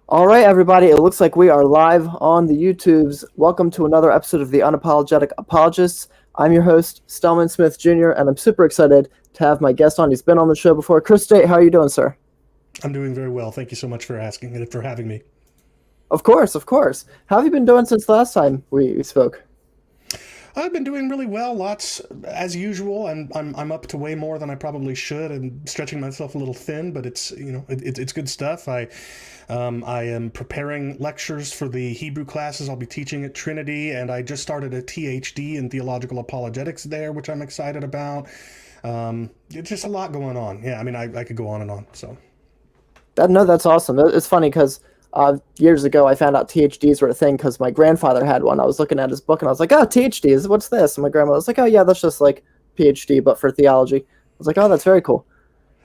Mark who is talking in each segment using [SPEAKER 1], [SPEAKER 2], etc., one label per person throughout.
[SPEAKER 1] All right, everybody, it looks like we are live on the YouTubes. Welcome to another episode of the Unapologetic Apologists. I'm your host, Stelman Smith Jr., and I'm super excited to have my guest on. He's been on the show before. Chris State, how are you doing, sir?
[SPEAKER 2] I'm doing very well. Thank you so much for asking and for having me.
[SPEAKER 1] Of course, of course. How have you been doing since the last time we spoke?
[SPEAKER 2] I've been doing really well. Lots as usual. I'm up to way more than I probably should, and stretching myself a little thin. But it's good stuff. I am preparing lectures for the Hebrew classes I'll be teaching at Trinity, and I just started a THD in theological apologetics there, which I'm excited about. It's just a lot going on. Yeah, I mean, I could go on and on. So.
[SPEAKER 1] No, that's awesome. It's funny because years ago I found out THDs were a thing because my grandfather had one. I was looking at his book and I was like, "Oh, THDs, what's this?" And my grandma was like, "Oh, yeah, that's just like PhD, but for theology." I was like, "Oh, that's very cool."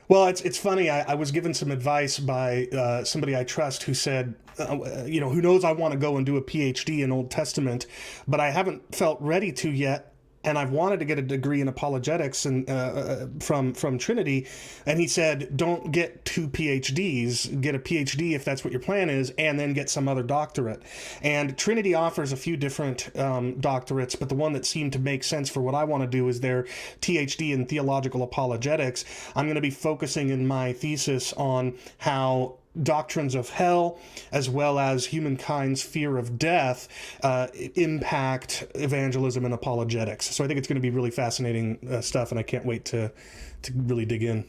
[SPEAKER 2] Well, it's funny. I was given some advice by somebody I trust who said, who knows I want to go and do a PhD in Old Testament, but I haven't felt ready to yet. And I've wanted to get a degree in apologetics and from Trinity, and he said, "Don't get two PhDs. Get a PhD if that's what your plan is, and then get some other doctorate." And Trinity offers a few different doctorates, but the one that seemed to make sense for what I want to do is their THD in theological apologetics. I'm going to be focusing in my thesis on how doctrines of hell, as well as humankind's fear of death, impact evangelism and apologetics. So I think it's going to be really fascinating stuff, and I can't wait to really dig in.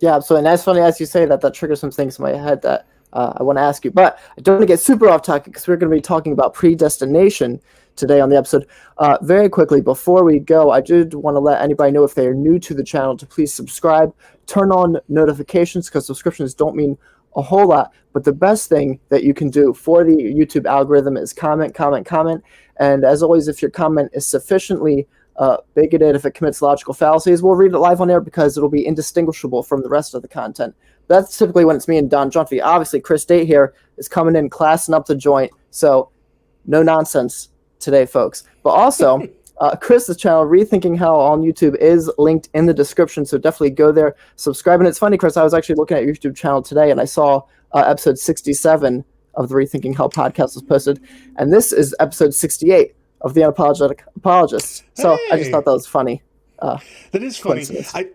[SPEAKER 1] Yeah, absolutely. And that's funny as you say that. That triggers some things in my head that I want to ask you. But I don't want to get super off topic because we're going to be talking about predestination today on the episode. Very quickly, before we go, I did want to let anybody know if they are new to the channel to please subscribe, turn on notifications because subscriptions don't mean a whole lot. But the best thing that you can do for the YouTube algorithm is comment, comment, comment. And as always, if your comment is sufficiently bigoted, if it commits logical fallacies, we'll read it live on air because it'll be indistinguishable from the rest of the content. But that's typically when it's me and Don Junphy. Obviously, Chris Date here is coming in, classing up the joint. So no nonsense today, folks. But also, Chris's channel, Rethinking Hell on YouTube, is linked in the description. So definitely go there, subscribe. And it's funny, Chris, I was actually looking at your YouTube channel today and I saw episode 67 of the Rethinking Hell podcast was posted. And this is episode 68 of the Unapologetic Apologists. So I just
[SPEAKER 2] Hey,
[SPEAKER 1] thought that was funny.
[SPEAKER 2] that is funny.
[SPEAKER 1] Coincidence.
[SPEAKER 2] I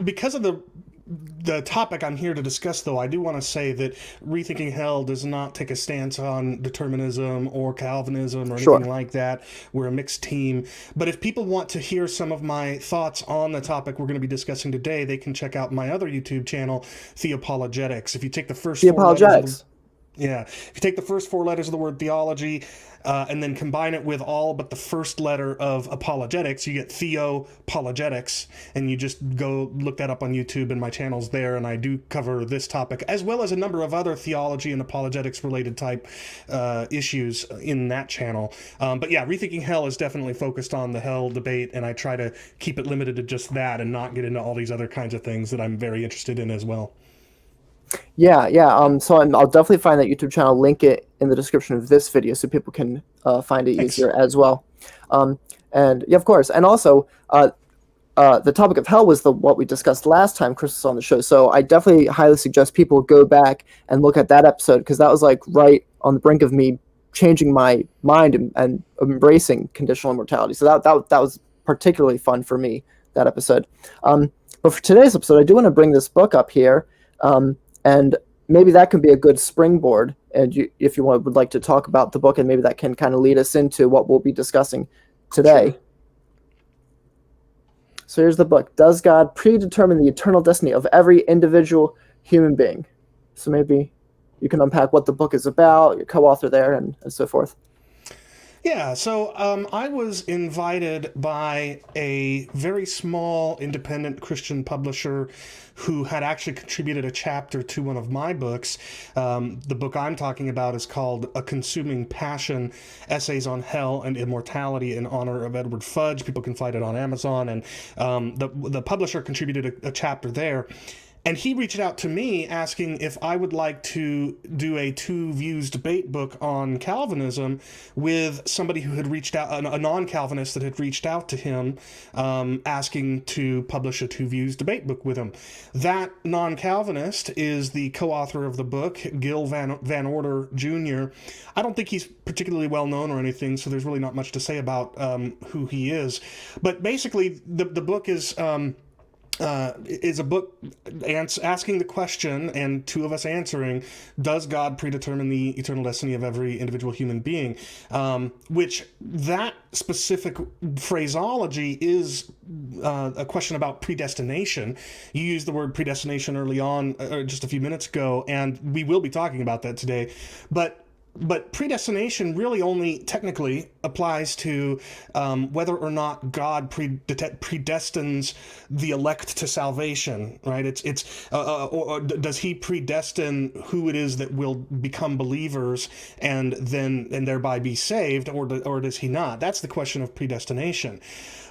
[SPEAKER 2] because of the topic I'm here to discuss, though, I do want to say that Rethinking Hell does not take a stance on determinism or Calvinism or
[SPEAKER 1] Sure.
[SPEAKER 2] anything like that. We're a mixed team. But if people want to hear some of my thoughts on the topic we're going to be discussing today, they can check out my other YouTube channel, Theopologetics. If you take the first
[SPEAKER 1] The
[SPEAKER 2] four letters of the
[SPEAKER 1] Apologetics.
[SPEAKER 2] Yeah, if you take the first four letters of the word theology and then combine it with all but the first letter of apologetics, you get theopologetics, and you just go look that up on YouTube, and my channel's there, and I do cover this topic as well as a number of other theology and apologetics related type issues in that channel. But yeah, Rethinking Hell is definitely focused on the hell debate, and I try to keep it limited to just that and not get into all these other kinds of things that I'm very interested in as well.
[SPEAKER 1] Yeah, yeah. So I'll definitely find that YouTube channel, link it in the description of this video so people can find it
[SPEAKER 2] Thanks.
[SPEAKER 1] easier as well. And yeah, of course. And also, the topic of hell was what we discussed last time Chris was on the show. So I definitely highly suggest people go back and look at that episode because that was like right on the brink of me changing my mind and embracing conditional immortality. So that was particularly fun for me, that episode. But for today's episode, I do want to bring this book up here. And maybe that could be a good springboard. And if you would like to talk about the book, and maybe that can kind of lead us into what we'll be discussing
[SPEAKER 2] Sure.
[SPEAKER 1] today. So here's the book. Does God predetermine the eternal destiny of every individual human being? So maybe you can unpack what the book is about, your co-author there, and so forth.
[SPEAKER 2] Yeah, so I was invited by a very small independent Christian publisher who had actually contributed a chapter to one of my books. The book I'm talking about is called A Consuming Passion, Essays on Hell and Immortality in honor of Edward Fudge. People can find it on Amazon. And the publisher contributed a chapter there. And he reached out to me asking if I would like to do a two views debate book on Calvinism with somebody who had reached out, a non-Calvinist that had reached out to him, asking to publish a two views debate book with him. That non-Calvinist is the co-author of the book, Gil Van Order Jr. I don't think he's particularly well known or anything, so there's really not much to say about who he is. But basically, the book is a book asking the question, and two of us answering, does God predetermine the eternal destiny of every individual human being? Which that specific phraseology is a question about predestination. You used the word predestination early on, just a few minutes ago, and we will be talking about that today. But predestination really only technically applies to whether or not God predestines the elect to salvation, right? Or does he predestine who it is that will become believers and thereby be saved, or does he not? That's the question of predestination.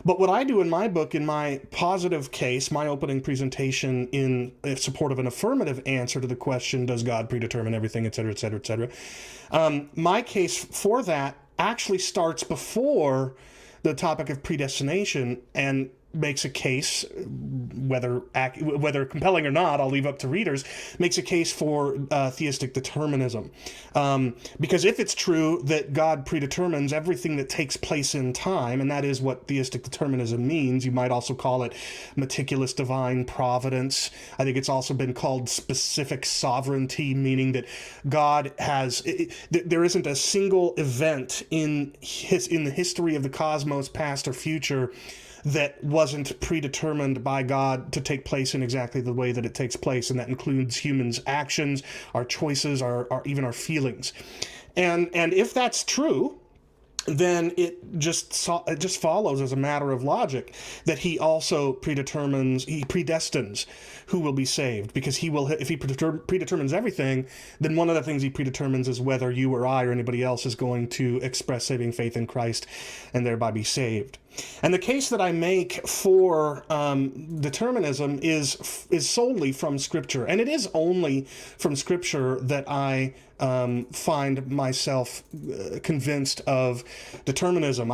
[SPEAKER 2] But what I do in my book, in my positive case, my opening presentation in support of an affirmative answer to the question, does God predetermine everything, et cetera, et cetera, et cetera, my case for that actually starts before the topic of predestination and makes a case, whether compelling or not, I'll leave up to readers, makes a case for theistic determinism. Because if it's true that God predetermines everything that takes place in time, and that is what theistic determinism means, you might also call it meticulous divine providence. I think it's also been called specific sovereignty, meaning that God has, there isn't a single event in the history of the cosmos, past or future, that wasn't predetermined by God to take place in exactly the way that it takes place, and that includes humans' actions, our choices, even our feelings. And if that's true, then it just follows as a matter of logic that he also predestines who will be saved, because if he predetermines everything, then one of the things he predetermines is whether you or I or anybody else is going to express saving faith in Christ and thereby be saved. And the case that I make for determinism is solely from Scripture, and it is only from Scripture that I find myself convinced of determinism.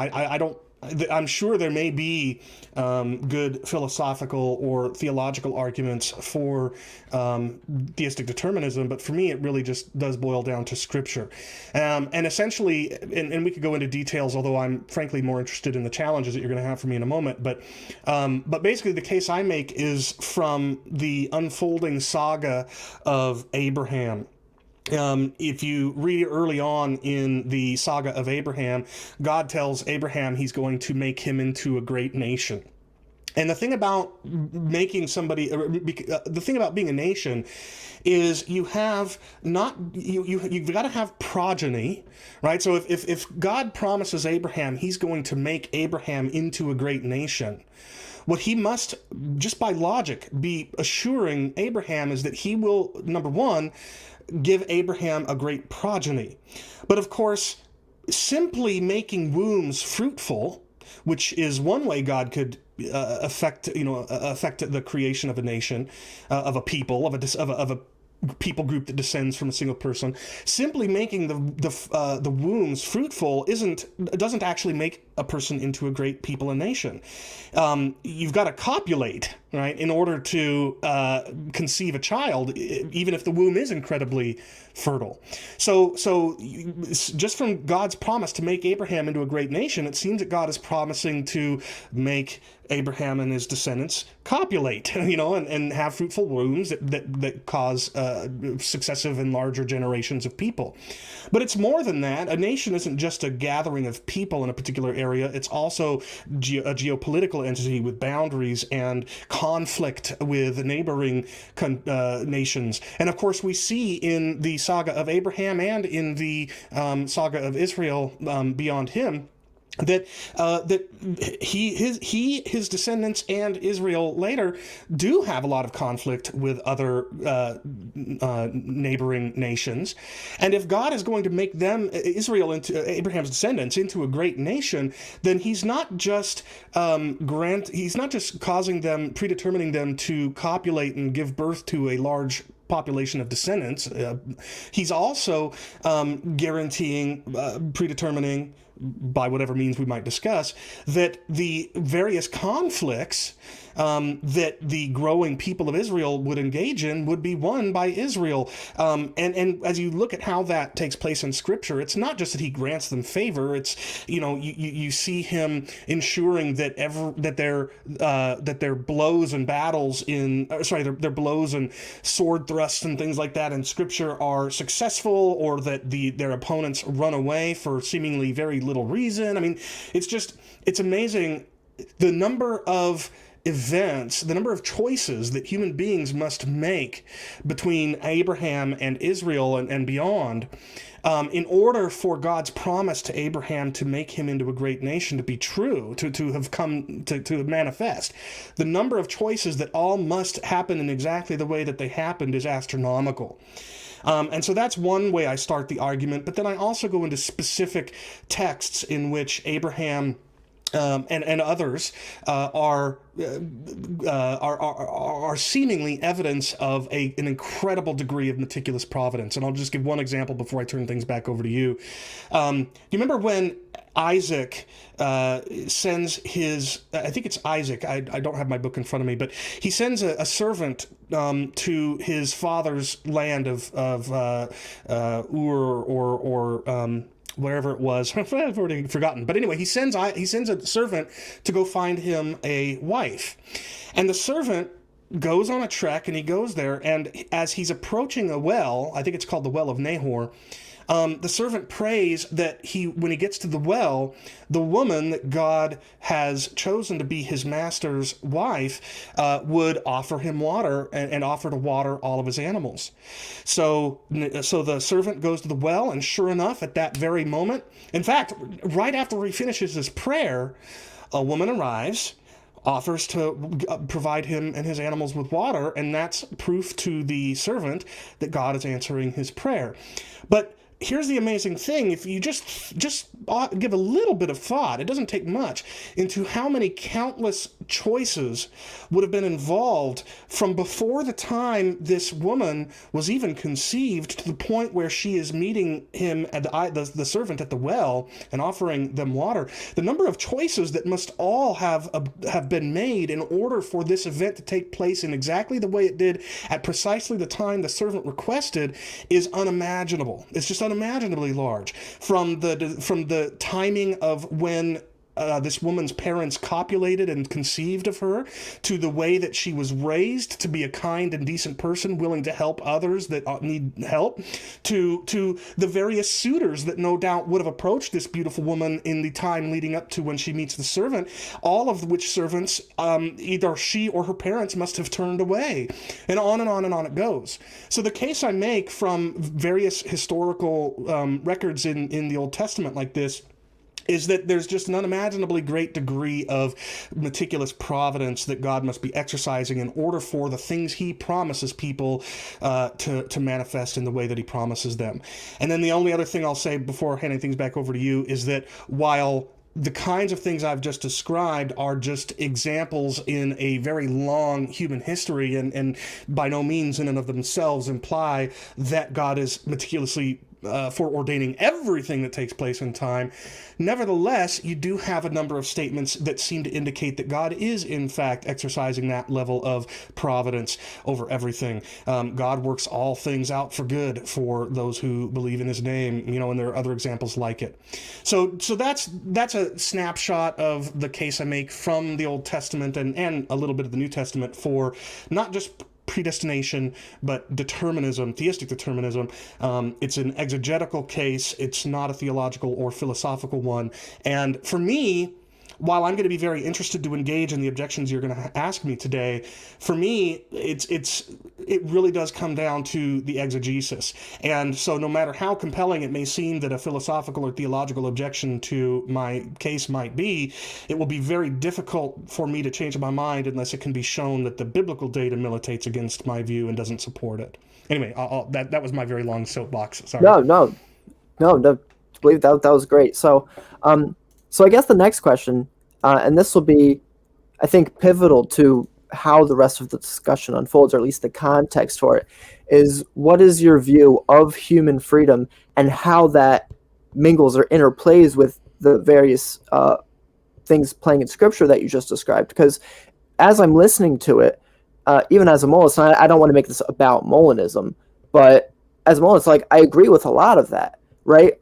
[SPEAKER 2] I'm sure there may be good philosophical or theological arguments for theistic determinism, but for me it really just does boil down to Scripture. And essentially, and we could go into details, although I'm frankly more interested in the challenges that you're going to have for me in a moment, but basically the case I make is from the unfolding saga of Abraham. If you read early on in the saga of Abraham, God tells Abraham he's going to make him into a great nation. And the thing about being a nation is you've got to have progeny, right? So if God promises Abraham he's going to make Abraham into a great nation, what he must, just by logic, be assuring Abraham is that he will, number one, give Abraham a great progeny. But of course, simply making wombs fruitful, which is one way God could affect the creation of a nation, of a people, of a people group that descends from a single person. Simply making the wombs fruitful doesn't actually make a person into a great people and nation. You've got to copulate, right, in order to conceive a child, even if the womb is incredibly fertile. So just from God's promise to make Abraham into a great nation, it seems that God is promising to make Abraham and his descendants copulate, and have fruitful wombs that cause successive and larger generations of people. But it's more than that. A nation isn't just a gathering of people in a particular area. It's also a geopolitical entity with boundaries and conflict with neighboring nations. And of course, we see in the saga of Abraham and in the saga of Israel beyond him, that his descendants and Israel later do have a lot of conflict with other neighboring nations, and if God is going to make them, Israel, into Abraham's descendants, into a great nation, then he's not just he's not just predetermining them to copulate and give birth to a large population of descendants. He's also guaranteeing, predetermining, by whatever means we might discuss, that the various conflicts that the growing people of Israel would engage in would be won by Israel. And as you look at how that takes place in Scripture, it's not just that he grants them favor. It's, you see him ensuring that their blows and battles their blows and sword thrusts and things like that in Scripture are successful, or that their opponents run away for seemingly very little reason. I mean, it's amazing the number of events, the number of choices that human beings must make between Abraham and Israel and beyond, in order for God's promise to Abraham to make him into a great nation to be true, to have come to manifest. The number of choices that all must happen in exactly the way that they happened is astronomical. And so that's one way I start the argument, but then I also go into specific texts in which Abraham and others are seemingly evidence of an incredible degree of meticulous providence. And I'll just give one example before I turn things back over to you. You remember when Isaac sends his, I think it's Isaac, I don't have my book in front of me, but he sends a servant to his father's land of Ur or wherever it was. I've already forgotten. But anyway, he sends a servant to go find him a wife. And the servant goes on a trek, and he goes there, and as he's approaching a well, I think it's called the Well of Nahor, the servant prays that when he gets to the well, the woman that God has chosen to be his master's wife would offer him water and offer to water all of his animals. So the servant goes to the well, and sure enough, at that very moment, in fact, right after he finishes his prayer, a woman arrives, offers to provide him and his animals with water, and that's proof to the servant that God is answering his prayer. But here's the amazing thing: if you just give a little bit of thought, it doesn't take much, into how many countless choices would have been involved from before the time this woman was even conceived to the point where she is meeting him at the servant at the well and offering them water. The number of choices that must all have been made in order for this event to take place in exactly the way it did at precisely the time the servant requested is unimaginable. It's just unimaginably large. From the timing of when this woman's parents copulated and conceived of her, to the way that she was raised to be a kind and decent person willing to help others that need help, to the various suitors that no doubt would have approached this beautiful woman in the time leading up to when she meets the servant, all of which servants either she or her parents must have turned away, and on and on and on it goes. So the case I make from various historical records in the Old Testament like this is that there's just an unimaginably great degree of meticulous providence that God must be exercising in order for the things he promises people to manifest in the way that he promises them. And then the only other thing I'll say before handing things back over to you is that while the kinds of things I've just described are just examples in a very long human history, and by no means in and of themselves imply that God is meticulously foreordaining everything that takes place in time, nevertheless, you do have a number of statements that seem to indicate that God is, in fact, exercising that level of providence over everything. God works all things out for good for those who believe in his name, and there are other examples like it. So that's a snapshot of the case I make from the Old Testament and a little bit of the New Testament for not just predestination, but determinism, theistic determinism. It's an exegetical case. It's not a theological or philosophical one. And for me, while I'm going to be very interested to engage in the objections you're going to ask me today, for me, it really does come down to the exegesis. And so no matter how compelling it may seem that a philosophical or theological objection to my case might be, it will be very difficult for me to change my mind unless it can be shown that the biblical data militates against my view and doesn't support it. Anyway, that was my very long soapbox. Sorry.
[SPEAKER 1] No, I believe that was great. So, so I guess the next question, and this will be, I think, pivotal to how the rest of the discussion unfolds, or at least the context for it, is what is your view of human freedom and how that mingles or interplays with the various things playing in Scripture that you just described? Because as I'm listening to it, even as a Molinist, and I don't want to make this about Molinism, but as a Molinist, like, I agree with a lot of that, right?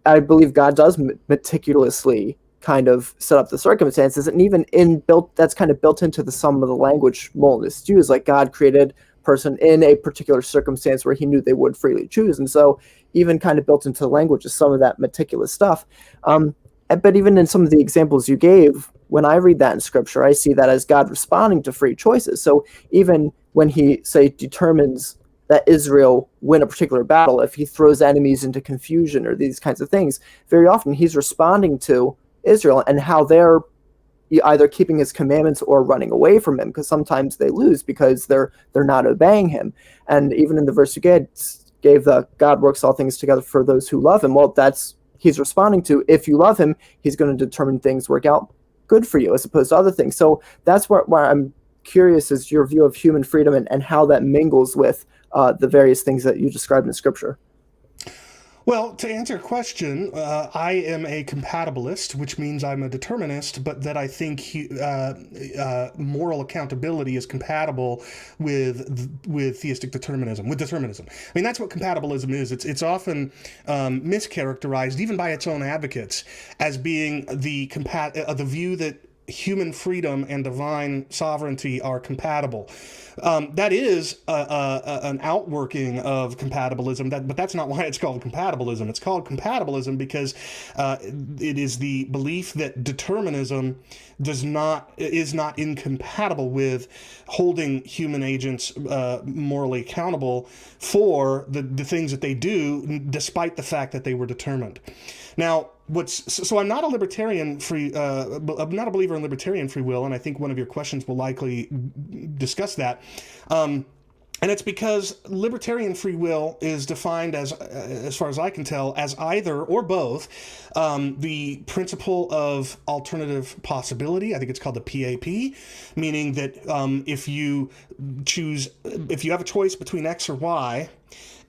[SPEAKER 1] I believe God does meticulously kind of set up the circumstances, and even that's kind of built into some of the language Molinists use, like God created person in a particular circumstance where he knew they would freely choose. And so even kind of built into the language is some of that meticulous stuff. But even in some of the examples you gave, when I read that in Scripture, I see that as God responding to free choices. So even when he, say, determines that Israel win a particular battle, if he throws enemies into confusion or these kinds of things, very often he's responding to Israel and how they're either keeping his commandments or running away from him, because sometimes they lose because they're not obeying him. And even in the verse you gave the God works all things together for those who love him, well, he's responding to, if you love him, he's going to determine things work out good for you as opposed to other things. So that's where I'm curious, is your view of human freedom and how that mingles with the various things that you described in Scripture.
[SPEAKER 2] Well, to answer your question, I am a compatibilist, which means I'm a determinist, but that I think moral accountability is compatible with theistic determinism, with determinism. I mean, that's what compatibilism is. It's often mischaracterized, even by its own advocates, as being the view that human freedom and divine sovereignty are compatible. That is an outworking of compatibilism, but that's not why it's called compatibilism. It's called compatibilism because it is the belief that determinism is not incompatible with holding human agents morally accountable for the things that they do, despite the fact that they were determined. Now, so I'm not a libertarian I'm not a believer in libertarian free will, and I think one of your questions will likely discuss that. And it's because libertarian free will is defined as far as I can tell, as either or both the principle of alternative possibility. I think it's called the PAP, meaning that if you have a choice between X or Y,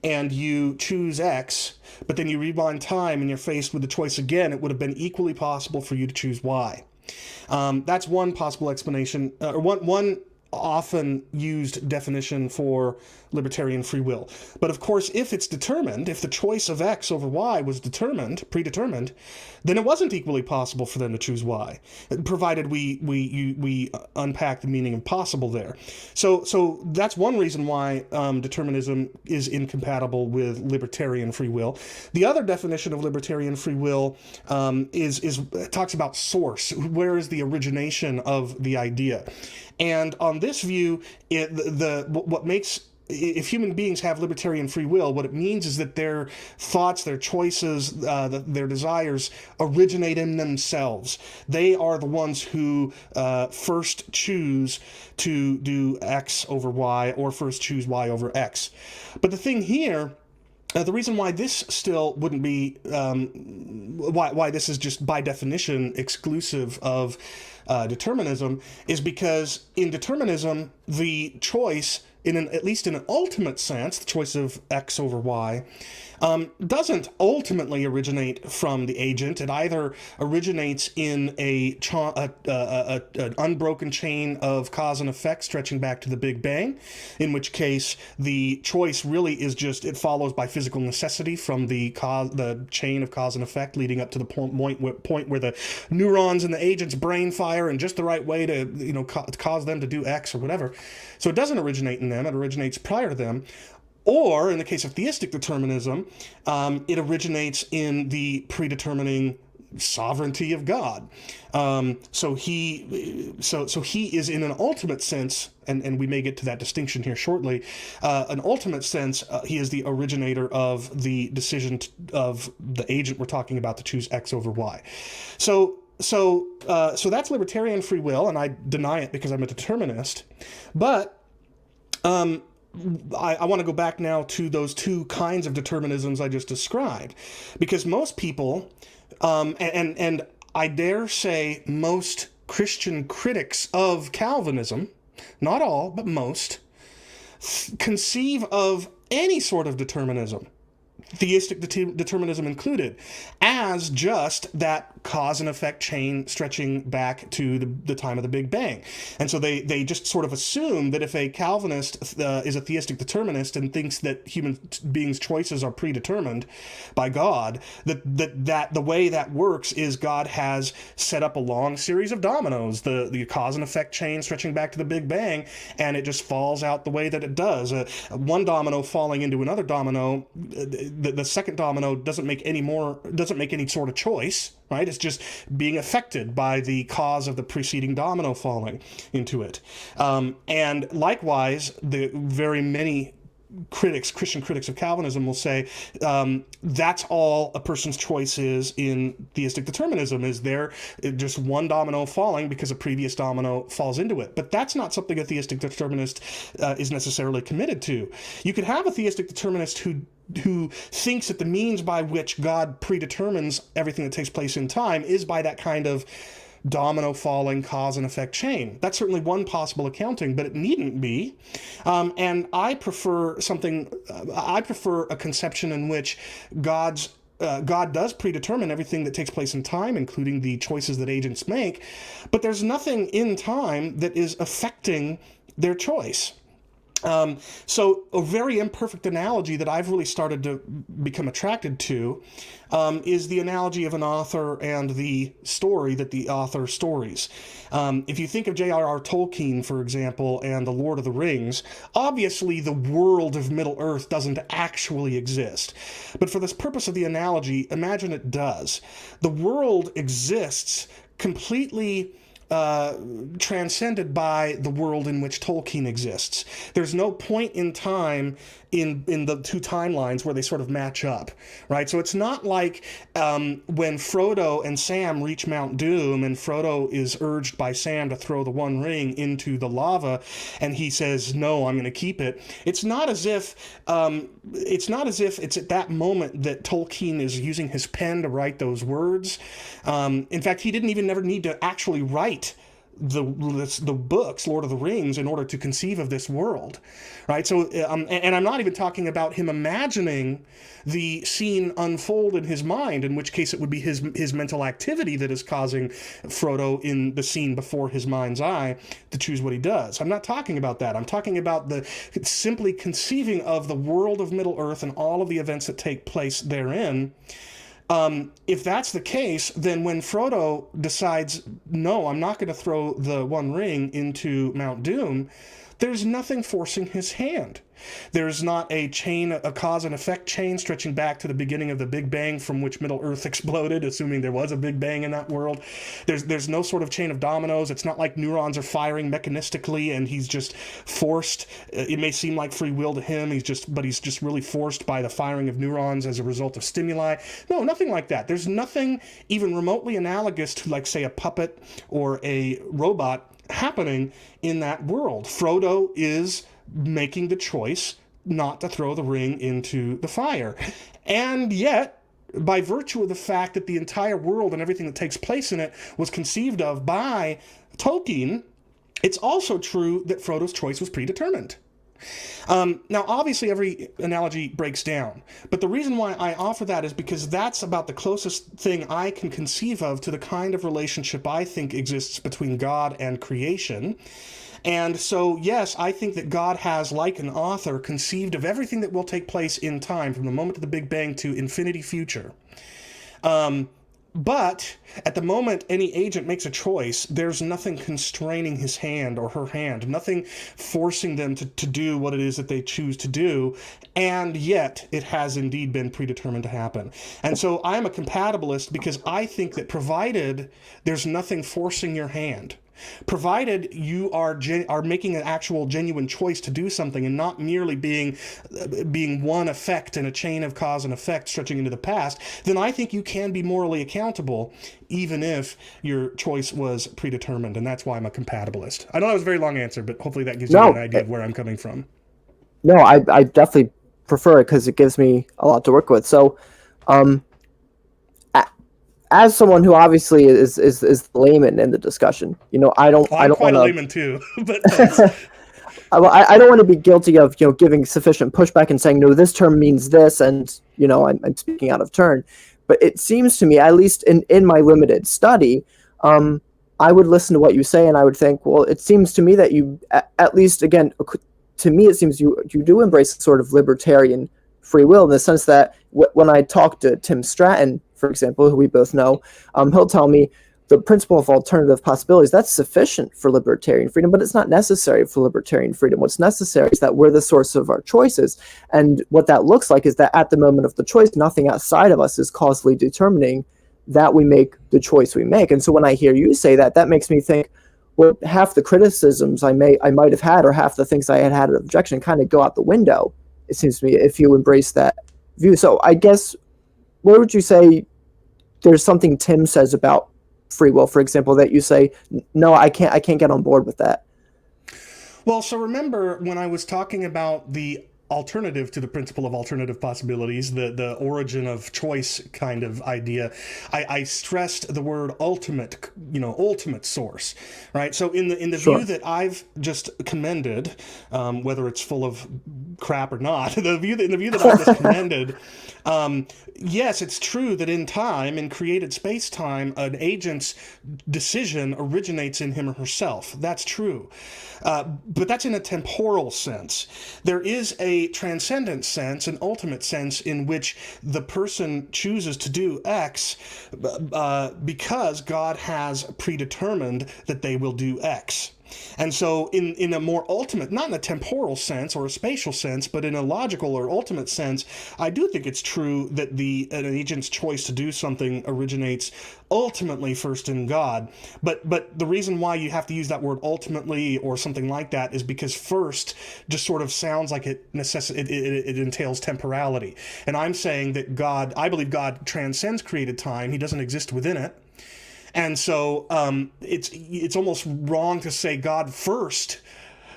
[SPEAKER 2] and you choose X, but then you rewind time and you're faced with the choice again, it would have been equally possible for you to choose Y. That's one possible explanation, or one often used definition for libertarian free will. But of course, if it's determined, if the choice of X over Y was predetermined, then it wasn't equally possible for them to choose Y, provided we unpack the meaning of possible there. So that's one reason why determinism is incompatible with libertarian free will. The other definition of libertarian free will talks about source. Where is the origination of the idea? And on this view, what makes, if human beings have libertarian free will, what it means is that their thoughts, their choices, their desires originate in themselves. They are the ones who first choose to do X over Y, or first choose Y over X. But the thing here, the reason why this still wouldn't be, why this is just by definition exclusive of determinism, is because in determinism, the choice, at least in an ultimate sense, the choice of X over Y, doesn't ultimately originate from the agent. It either originates in an unbroken chain of cause and effect stretching back to the Big Bang, in which case the choice really is just, it follows by physical necessity from the chain of cause and effect, leading up to the point where the neurons in the agent's brain fire in just the right way to cause them to do X or whatever. So it doesn't originate in them, it originates prior to them. Or, in the case of theistic determinism, it originates in the predetermining sovereignty of God. So he is, in an ultimate sense, and we may get to that distinction here shortly. An ultimate sense, he is the originator of the decision of the agent we're talking about to choose X over Y. So that's libertarian free will, and I deny it because I'm a determinist. But I want to go back now to those two kinds of determinisms I just described, because most people, and I dare say most Christian critics of Calvinism, not all, but most, conceive of any sort of determinism, theistic determinism included, as just that cause and effect chain stretching back to the time of the Big Bang. And so they just sort of assume that if a Calvinist is a theistic determinist and thinks that human beings' choices are predetermined by God, that the way that works is God has set up a long series of dominoes, the cause and effect chain stretching back to the Big Bang, and it just falls out the way that it does. One domino falling into another domino, the second domino doesn't make any sort of choice, right? It's just being affected by the cause of the preceding domino falling into it. And likewise, the very many Christian critics of Calvinism will say that's all a person's choice is in theistic determinism, is there just one domino falling because a previous domino falls into it. But that's not something a theistic determinist is necessarily committed to. You could have a theistic determinist who thinks that the means by which God predetermines everything that takes place in time is by that kind of domino falling cause and effect chain. That's certainly one possible accounting, but it needn't be. And I prefer a conception in which God does predetermine everything that takes place in time, including the choices that agents make, but there's nothing in time that is affecting their choice. So a very imperfect analogy that I've really started to become attracted to is the analogy of an author and the story that the author stories. If you think of J.R.R. Tolkien, for example, and The Lord of the Rings, obviously the world of Middle-earth doesn't actually exist. But for this purpose of the analogy, imagine it does. The world exists completely transcended by the world in which Tolkien exists. There's no point in time in the two timelines where they sort of match up, right? So it's not like when Frodo and Sam reach Mount Doom and Frodo is urged by Sam to throw the One Ring into the lava and he says, no, I'm going to keep it. It's not as if it's at that moment that Tolkien is using his pen to write those words. In fact, he didn't even never need to actually write the books, Lord of the Rings, in order to conceive of this world, right? So, and I'm not even talking about him imagining the scene unfold in his mind, in which case it would be his mental activity that is causing Frodo in the scene before his mind's eye to choose what he does. I'm not talking about that. I'm talking about the simply conceiving of the world of Middle-earth and all of the events that take place therein. If that's the case, then when Frodo decides, no, I'm not going to throw the One Ring into Mount Doom, there's nothing forcing his hand. There's not a cause and effect chain stretching back to the beginning of the Big Bang from which Middle-earth exploded, assuming there was a Big Bang in that world. There's no sort of chain of dominoes. It's not like neurons are firing mechanistically and he's just forced. It may seem like free will to him, but he's just really forced by the firing of neurons as a result of stimuli. No, nothing like that. There's nothing even remotely analogous to, like, say, a puppet or a robot happening in that world. Frodo is making the choice not to throw the ring into the fire. And yet, by virtue of the fact that the entire world and everything that takes place in it was conceived of by Tolkien, it's also true that Frodo's choice was predetermined. Now, obviously, every analogy breaks down, but the reason why I offer that is because that's about the closest thing I can conceive of to the kind of relationship I think exists between God and creation. And so, yes, I think that God has, like an author, conceived of everything that will take place in time from the moment of the Big Bang to infinity future. But at the moment any agent makes a choice, there's nothing constraining his hand or her hand, nothing forcing them to do what it is that they choose to do, and yet it has indeed been predetermined to happen. And so I'm a compatibilist because I think that provided there's nothing forcing your hand, provided you are making an actual genuine choice to do something and not merely being one effect in a chain of cause and effect stretching into the past, then I think you can be morally accountable even if your choice was predetermined. And that's why I'm a compatibilist. I know that was a very long answer, but hopefully that gives you an idea of where I'm coming from.
[SPEAKER 1] No, I definitely prefer it because it gives me a lot to work with. So as someone who obviously is the layman in the discussion, I don't
[SPEAKER 2] quite
[SPEAKER 1] want
[SPEAKER 2] a layman too, but
[SPEAKER 1] I don't want to be guilty of giving sufficient pushback and saying no, this term means this, and I'm speaking out of turn. But it seems to me, at least in my limited study, I would listen to what you say and I would think, well, it seems to me that you, at least again, to me it seems you do embrace sort of libertarian free will in the sense that when I talk to Tim Stratton, for example, who we both know, he'll tell me the principle of alternative possibilities, that's sufficient for libertarian freedom, but it's not necessary for libertarian freedom. What's necessary is that we're the source of our choices. And what that looks like is that at the moment of the choice, nothing outside of us is causally determining that we make the choice we make. And so when I hear you say that, that makes me think, well, half the criticisms I might have had, or half the things I had an objection, kind of go out the window, it seems to me, if you embrace that view. So I guess, what would you say there's something Tim says about free will, for example, that you say, no, I can't get on board with that?
[SPEAKER 2] Well, so remember when I was talking about the alternative to the principle of alternative possibilities, the origin of choice kind of idea, I stressed the word ultimate, ultimate source, right? So in the
[SPEAKER 1] Sure.
[SPEAKER 2] view that I've just commended, whether it's full of crap or not, in the view that I've just commended, yes, it's true that in time, in created space-time, an agent's decision originates in him or herself. That's true. But that's in a temporal sense. There is a transcendent sense, an ultimate sense, in which the person chooses to do X because God has predetermined that they will do X. And so in a more ultimate, not in a temporal sense or a spatial sense, but in a logical or ultimate sense, I do think it's true that an agent's choice to do something originates ultimately first in God. But the reason why you have to use that word ultimately or something like that is because first just sort of sounds like it entails temporality. And I'm saying that I believe God transcends created time. He doesn't exist within it. And so it's almost wrong to say God first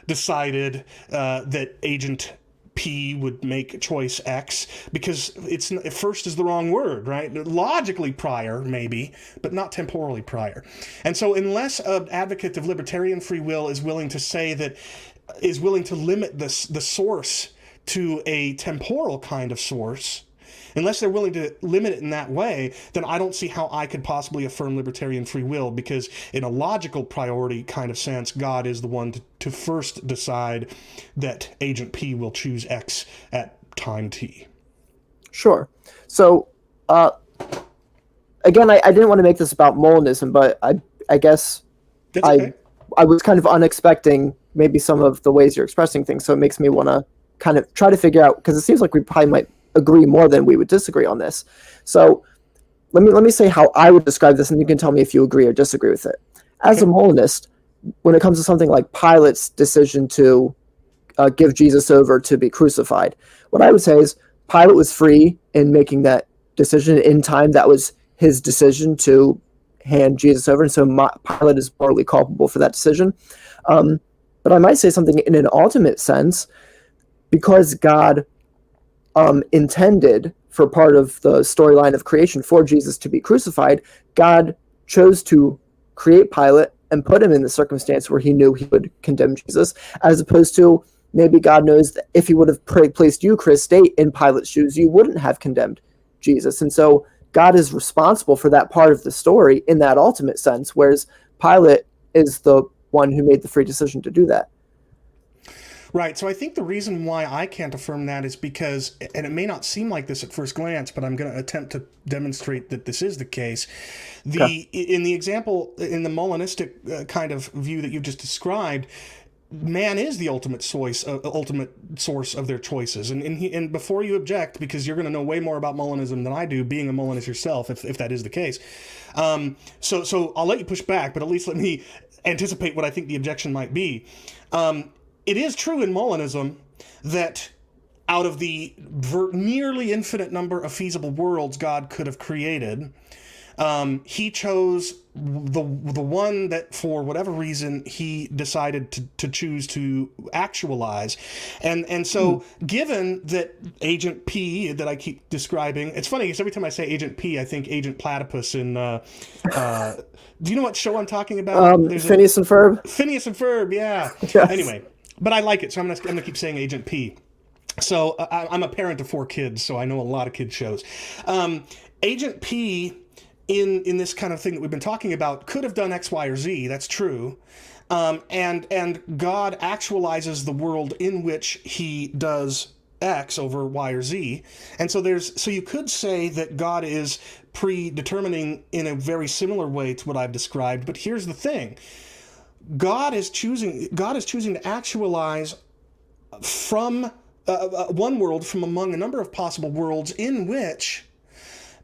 [SPEAKER 2] decided that agent P would make choice X, because first is the wrong word, right? Logically prior, maybe, but not temporally prior. And so unless an advocate of libertarian free will is willing to limit the source to a temporal kind of source, unless they're willing to limit it in that way, then I don't see how I could possibly affirm libertarian free will, because in a logical priority kind of sense, God is the one to first decide that agent P will choose X at time T.
[SPEAKER 1] Sure. So, again, I didn't want to make this about Molinism, but I guess
[SPEAKER 2] That's okay.
[SPEAKER 1] I was kind of unexpecting maybe some of the ways you're expressing things, so it makes me want to kind of try to figure out, because it seems like we probably might agree more than we would disagree on this. So let me say how I would describe this, and you can tell me if you agree or disagree with it. As a Molinist, when it comes to something like Pilate's decision to give Jesus over to be crucified, what I would say is Pilate was free in making that decision in time. That was his decision to hand Jesus over, and so Pilate is morally culpable for that decision. But I might say something in an ultimate sense, because God intended for part of the storyline of creation for Jesus to be crucified, God chose to create Pilate and put him in the circumstance where he knew he would condemn Jesus, as opposed to maybe God knows that if he would have placed you, Chris State, in Pilate's shoes, you wouldn't have condemned Jesus. And so God is responsible for that part of the story in that ultimate sense, whereas Pilate is the one who made the free decision to do that.
[SPEAKER 2] Right. So I think the reason why I can't affirm that is because, and it may not seem like this at first glance, but I'm going to attempt to demonstrate that this is the case.
[SPEAKER 1] Okay.
[SPEAKER 2] In the example, in the Molinistic kind of view that you've just described, man is the ultimate source of their choices. And before you object, because you're going to know way more about Molinism than I do, being a Molinist yourself, if that is the case. So I'll let you push back, but at least let me anticipate what I think the objection might be. It is true in Molinism that out of the nearly infinite number of feasible worlds God could have created, he chose the one that, for whatever reason, he decided to choose to actualize. And so, given that Agent P that I keep describing, it's funny because every time I say Agent P, I think Agent Platypus in. Do you know what show I'm talking about?
[SPEAKER 1] Phineas and Ferb.
[SPEAKER 2] Phineas and Ferb, yeah.
[SPEAKER 1] Yes.
[SPEAKER 2] Anyway, but I like it, so I'm gonna keep saying Agent P. So I'm a parent of 4 kids, so I know a lot of kids shows. Agent P, in this kind of thing that we've been talking about, could have done X, Y, or Z. That's true. And God actualizes the world in which he does X over Y or Z. And so you could say that God is predetermining in a very similar way to what I've described. But here's the thing. God is choosing to actualize from one world from among a number of possible worlds in which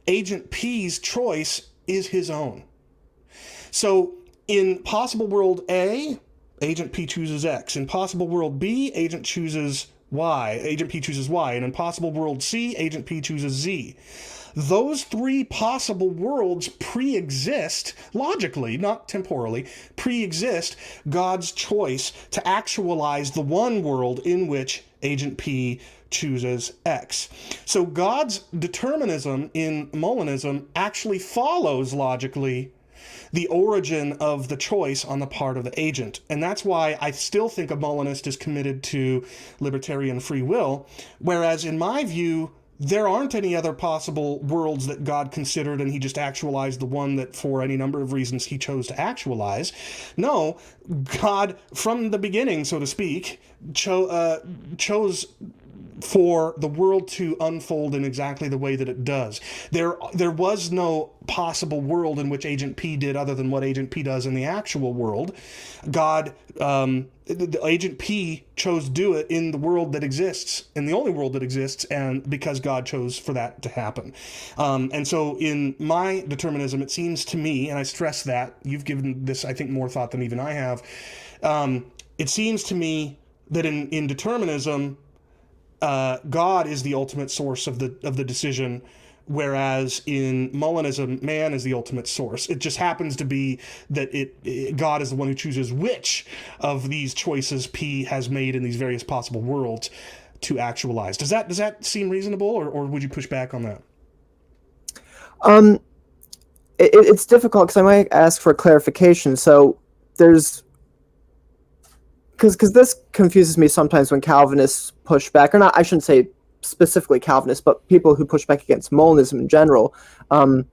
[SPEAKER 2] Agent P's choice is his own. So in possible world A, Agent P chooses X. In possible world B, Agent chooses Y. Agent P chooses Y. And in possible world C, Agent P chooses Z. Those 3 possible worlds pre-exist, logically, not temporally, pre-exist God's choice to actualize the one world in which Agent P chooses X. So God's determinism in Molinism actually follows logically the origin of the choice on the part of the agent. And that's why I still think a Molinist is committed to libertarian free will, whereas in my view, there aren't any other possible worlds that God considered and he just actualized the one that for any number of reasons he chose to actualize. No, God, from the beginning, so to speak, chose for the world to unfold in exactly the way that it does. There was no possible world in which Agent P did other than what Agent P does in the actual world. God, Agent P chose to do it in the world that exists, in the only world that exists, and because God chose for that to happen. And so in my determinism, it seems to me, and I stress that, you've given this, I think, more thought than even I have, it seems to me that in determinism, God is the ultimate source of the decision, whereas in Molinism, man is the ultimate source. It just happens to be that God is the one who chooses which of these choices P has made in these various possible worlds to actualize. Does that seem reasonable, or would you push back on that?
[SPEAKER 1] It's difficult because I might ask for clarification. So there's because this confuses me sometimes when Calvinists push back, or not, I shouldn't say specifically Calvinists, but people who push back against Molinism in general. I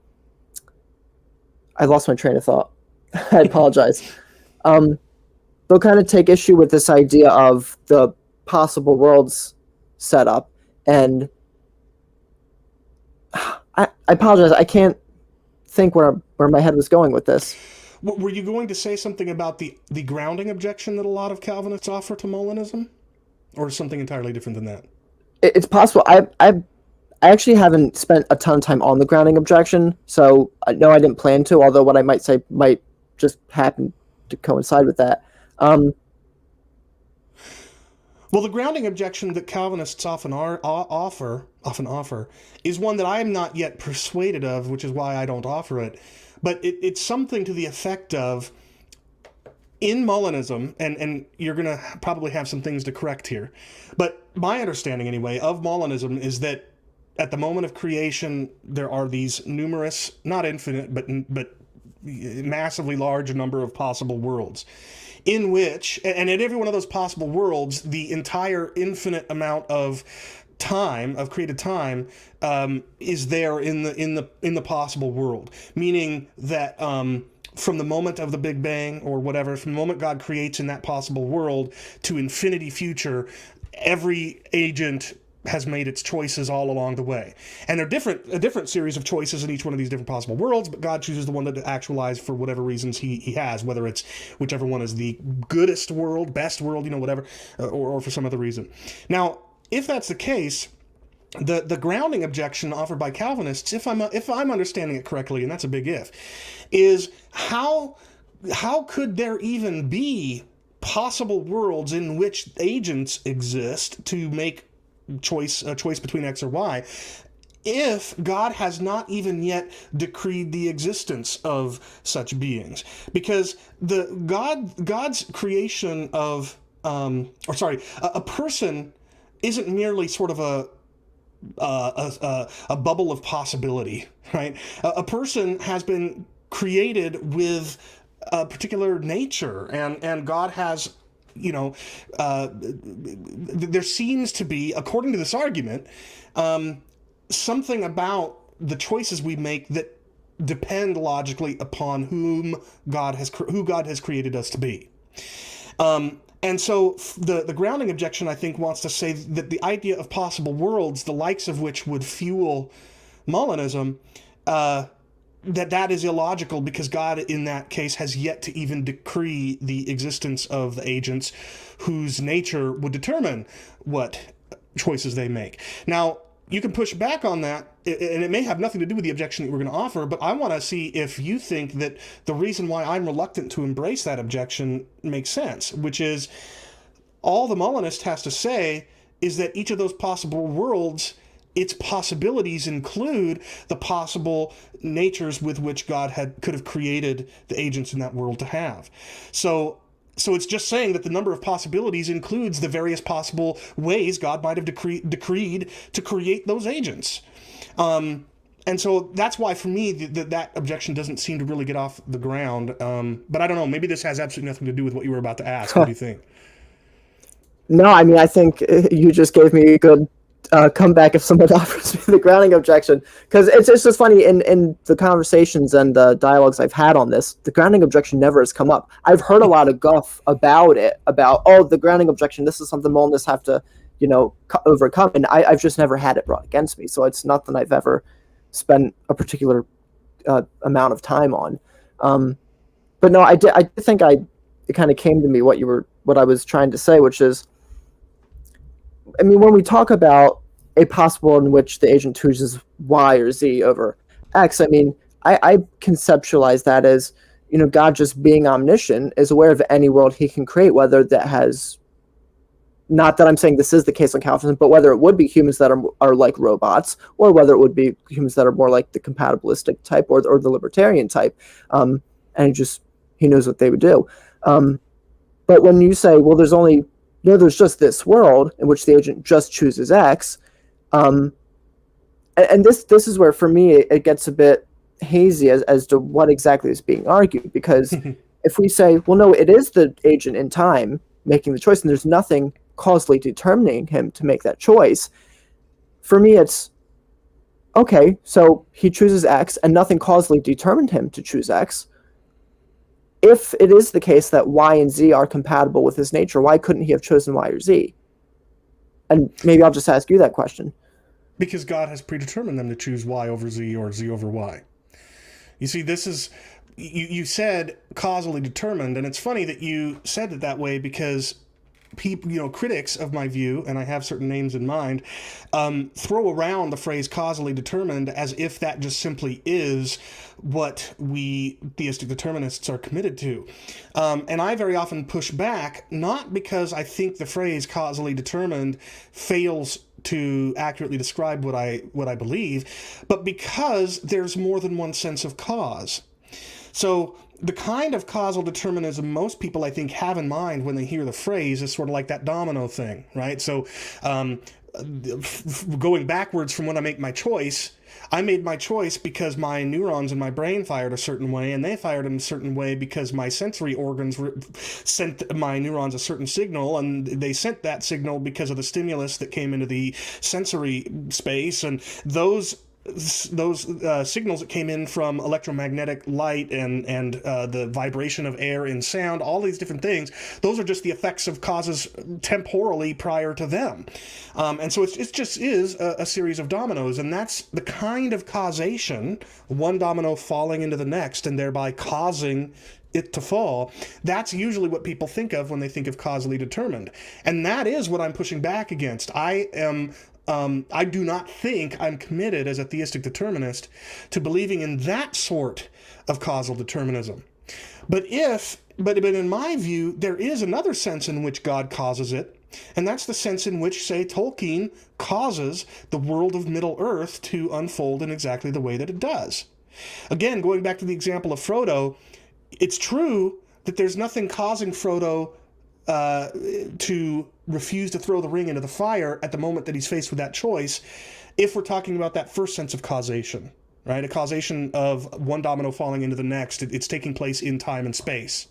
[SPEAKER 1] lost my train of thought. I apologize. They'll kind of take issue with this idea of the possible worlds setup, and I apologize. I can't think where my head was going with this.
[SPEAKER 2] Were you going to say something about the grounding objection that a lot of Calvinists offer to Molinism, or something entirely different than that?
[SPEAKER 1] It's possible. I actually haven't spent a ton of time on the grounding objection, so no, I didn't plan to. Although what I might say might just happen to coincide with that.
[SPEAKER 2] Well, the grounding objection that Calvinists often offer is one that I am not yet persuaded of, which is why I don't offer it. But it's something to the effect of, in Molinism, and you're going to probably have some things to correct here, but my understanding anyway of Molinism is that at the moment of creation, there are these numerous, not infinite, but massively large number of possible worlds, in which, and at every one of those possible worlds, the entire infinite amount of time, of created time, is there in the possible world, meaning that from the moment of the Big Bang or whatever, from the moment God creates in that possible world to infinity future, every agent has made its choices all along the way. And they're a different series of choices in each one of these different possible worlds, but God chooses the one to actualize for whatever reasons he has, whether it's whichever one is the goodest world, best world, whatever, or for some other reason. Now, if that's the case, the grounding objection offered by Calvinists, if I'm understanding it correctly, and that's a big if, is how could there even be possible worlds in which agents exist to make a choice between X or Y, if God has not even yet decreed the existence of such beings? Because God's creation of a person isn't merely sort of a bubble of possibility, right? A person has been created with a particular nature, and God has, there seems to be, according to this argument, something about the choices we make that depend logically upon who God has created us to be. And so the grounding objection, I think, wants to say that the idea of possible worlds, the likes of which would fuel Molinism, that is illogical, because God in that case has yet to even decree the existence of the agents whose nature would determine what choices they make. Now, you can push back on that, and it may have nothing to do with the objection that we're going to offer, but I want to see if you think that the reason why I'm reluctant to embrace that objection makes sense, which is all the Molinist has to say is that each of those possible worlds, its possibilities include the possible natures with which God could have created the agents in that world to have. So it's just saying that the number of possibilities includes the various possible ways God might have decreed to create those agents. And so that's why, for me, that objection doesn't seem to really get off the ground. But I don't know, maybe this has absolutely nothing to do with what you were about to ask. What do you think?
[SPEAKER 1] No, I mean, I think you just gave me a good comeback if someone offers me the grounding objection, because it's just funny in the conversations and dialogues I've had on this, the grounding objection never has come up. I've heard a lot of guff about it, about the grounding objection, this is something Molinists have to overcome, and I've just never had it brought against me, so it's nothing I've ever spent a particular amount of time on. But no, I did think it kind of came to me what I was trying to say, which is, I mean, when we talk about a possible in which the agent chooses Y or Z over X, I mean, I conceptualize that as, God just being omniscient is aware of any world he can create, whether that has, not that I'm saying this is the case on Calvinism, but whether it would be humans that are like robots, or whether it would be humans that are more like the compatibilistic type or the libertarian type. And he knows what they would do. But when you say, well, there's just this world in which the agent just chooses X, and this is where, for me, it gets a bit hazy as to what exactly is being argued, because if we say, well, no, it is the agent in time making the choice, and there's nothing causally determining him to make that choice, for me it's, okay, so he chooses X, and nothing causally determined him to choose X. If it is the case that Y and Z are compatible with his nature, why couldn't he have chosen Y or Z? And maybe I'll just ask you that question.
[SPEAKER 2] Because God has predetermined them to choose Y over Z or Z over Y. You see, this is, you said causally determined, and it's funny that you said it that way, because people, critics of my view, and I have certain names in mind, throw around the phrase causally determined as if that just simply is what we theistic determinists are committed to. And I very often push back, not because I think the phrase causally determined fails to accurately describe what I believe, but because there's more than one sense of cause. So the kind of causal determinism most people, I think, have in mind when they hear the phrase is sort of like that domino thing, right? So going backwards from when I make my choice, I made my choice because my neurons in my brain fired a certain way, and they fired in a certain way because my sensory organs sent my neurons a certain signal, and they sent that signal because of the stimulus that came into the sensory space, and those those signals that came in from electromagnetic light and the vibration of air and sound, all these different things, those are just the effects of causes temporally prior to them. And so it just is a series of dominoes, and that's the kind of causation, one domino falling into the next and thereby causing it to fall. That's usually what people think of when they think of causally determined. And that is what I'm pushing back against. I do not think I'm committed as a theistic determinist to believing in that sort of causal determinism. But in my view, there is another sense in which God causes it, and that's the sense in which, say, Tolkien causes the world of Middle-earth to unfold in exactly the way that it does. Again, going back to the example of Frodo, it's true that there's nothing causing Frodo to refuse to throw the ring into the fire at the moment that he's faced with that choice, if we're talking about that first sense of causation, right? A causation of one domino falling into the next. It's taking place in time and space.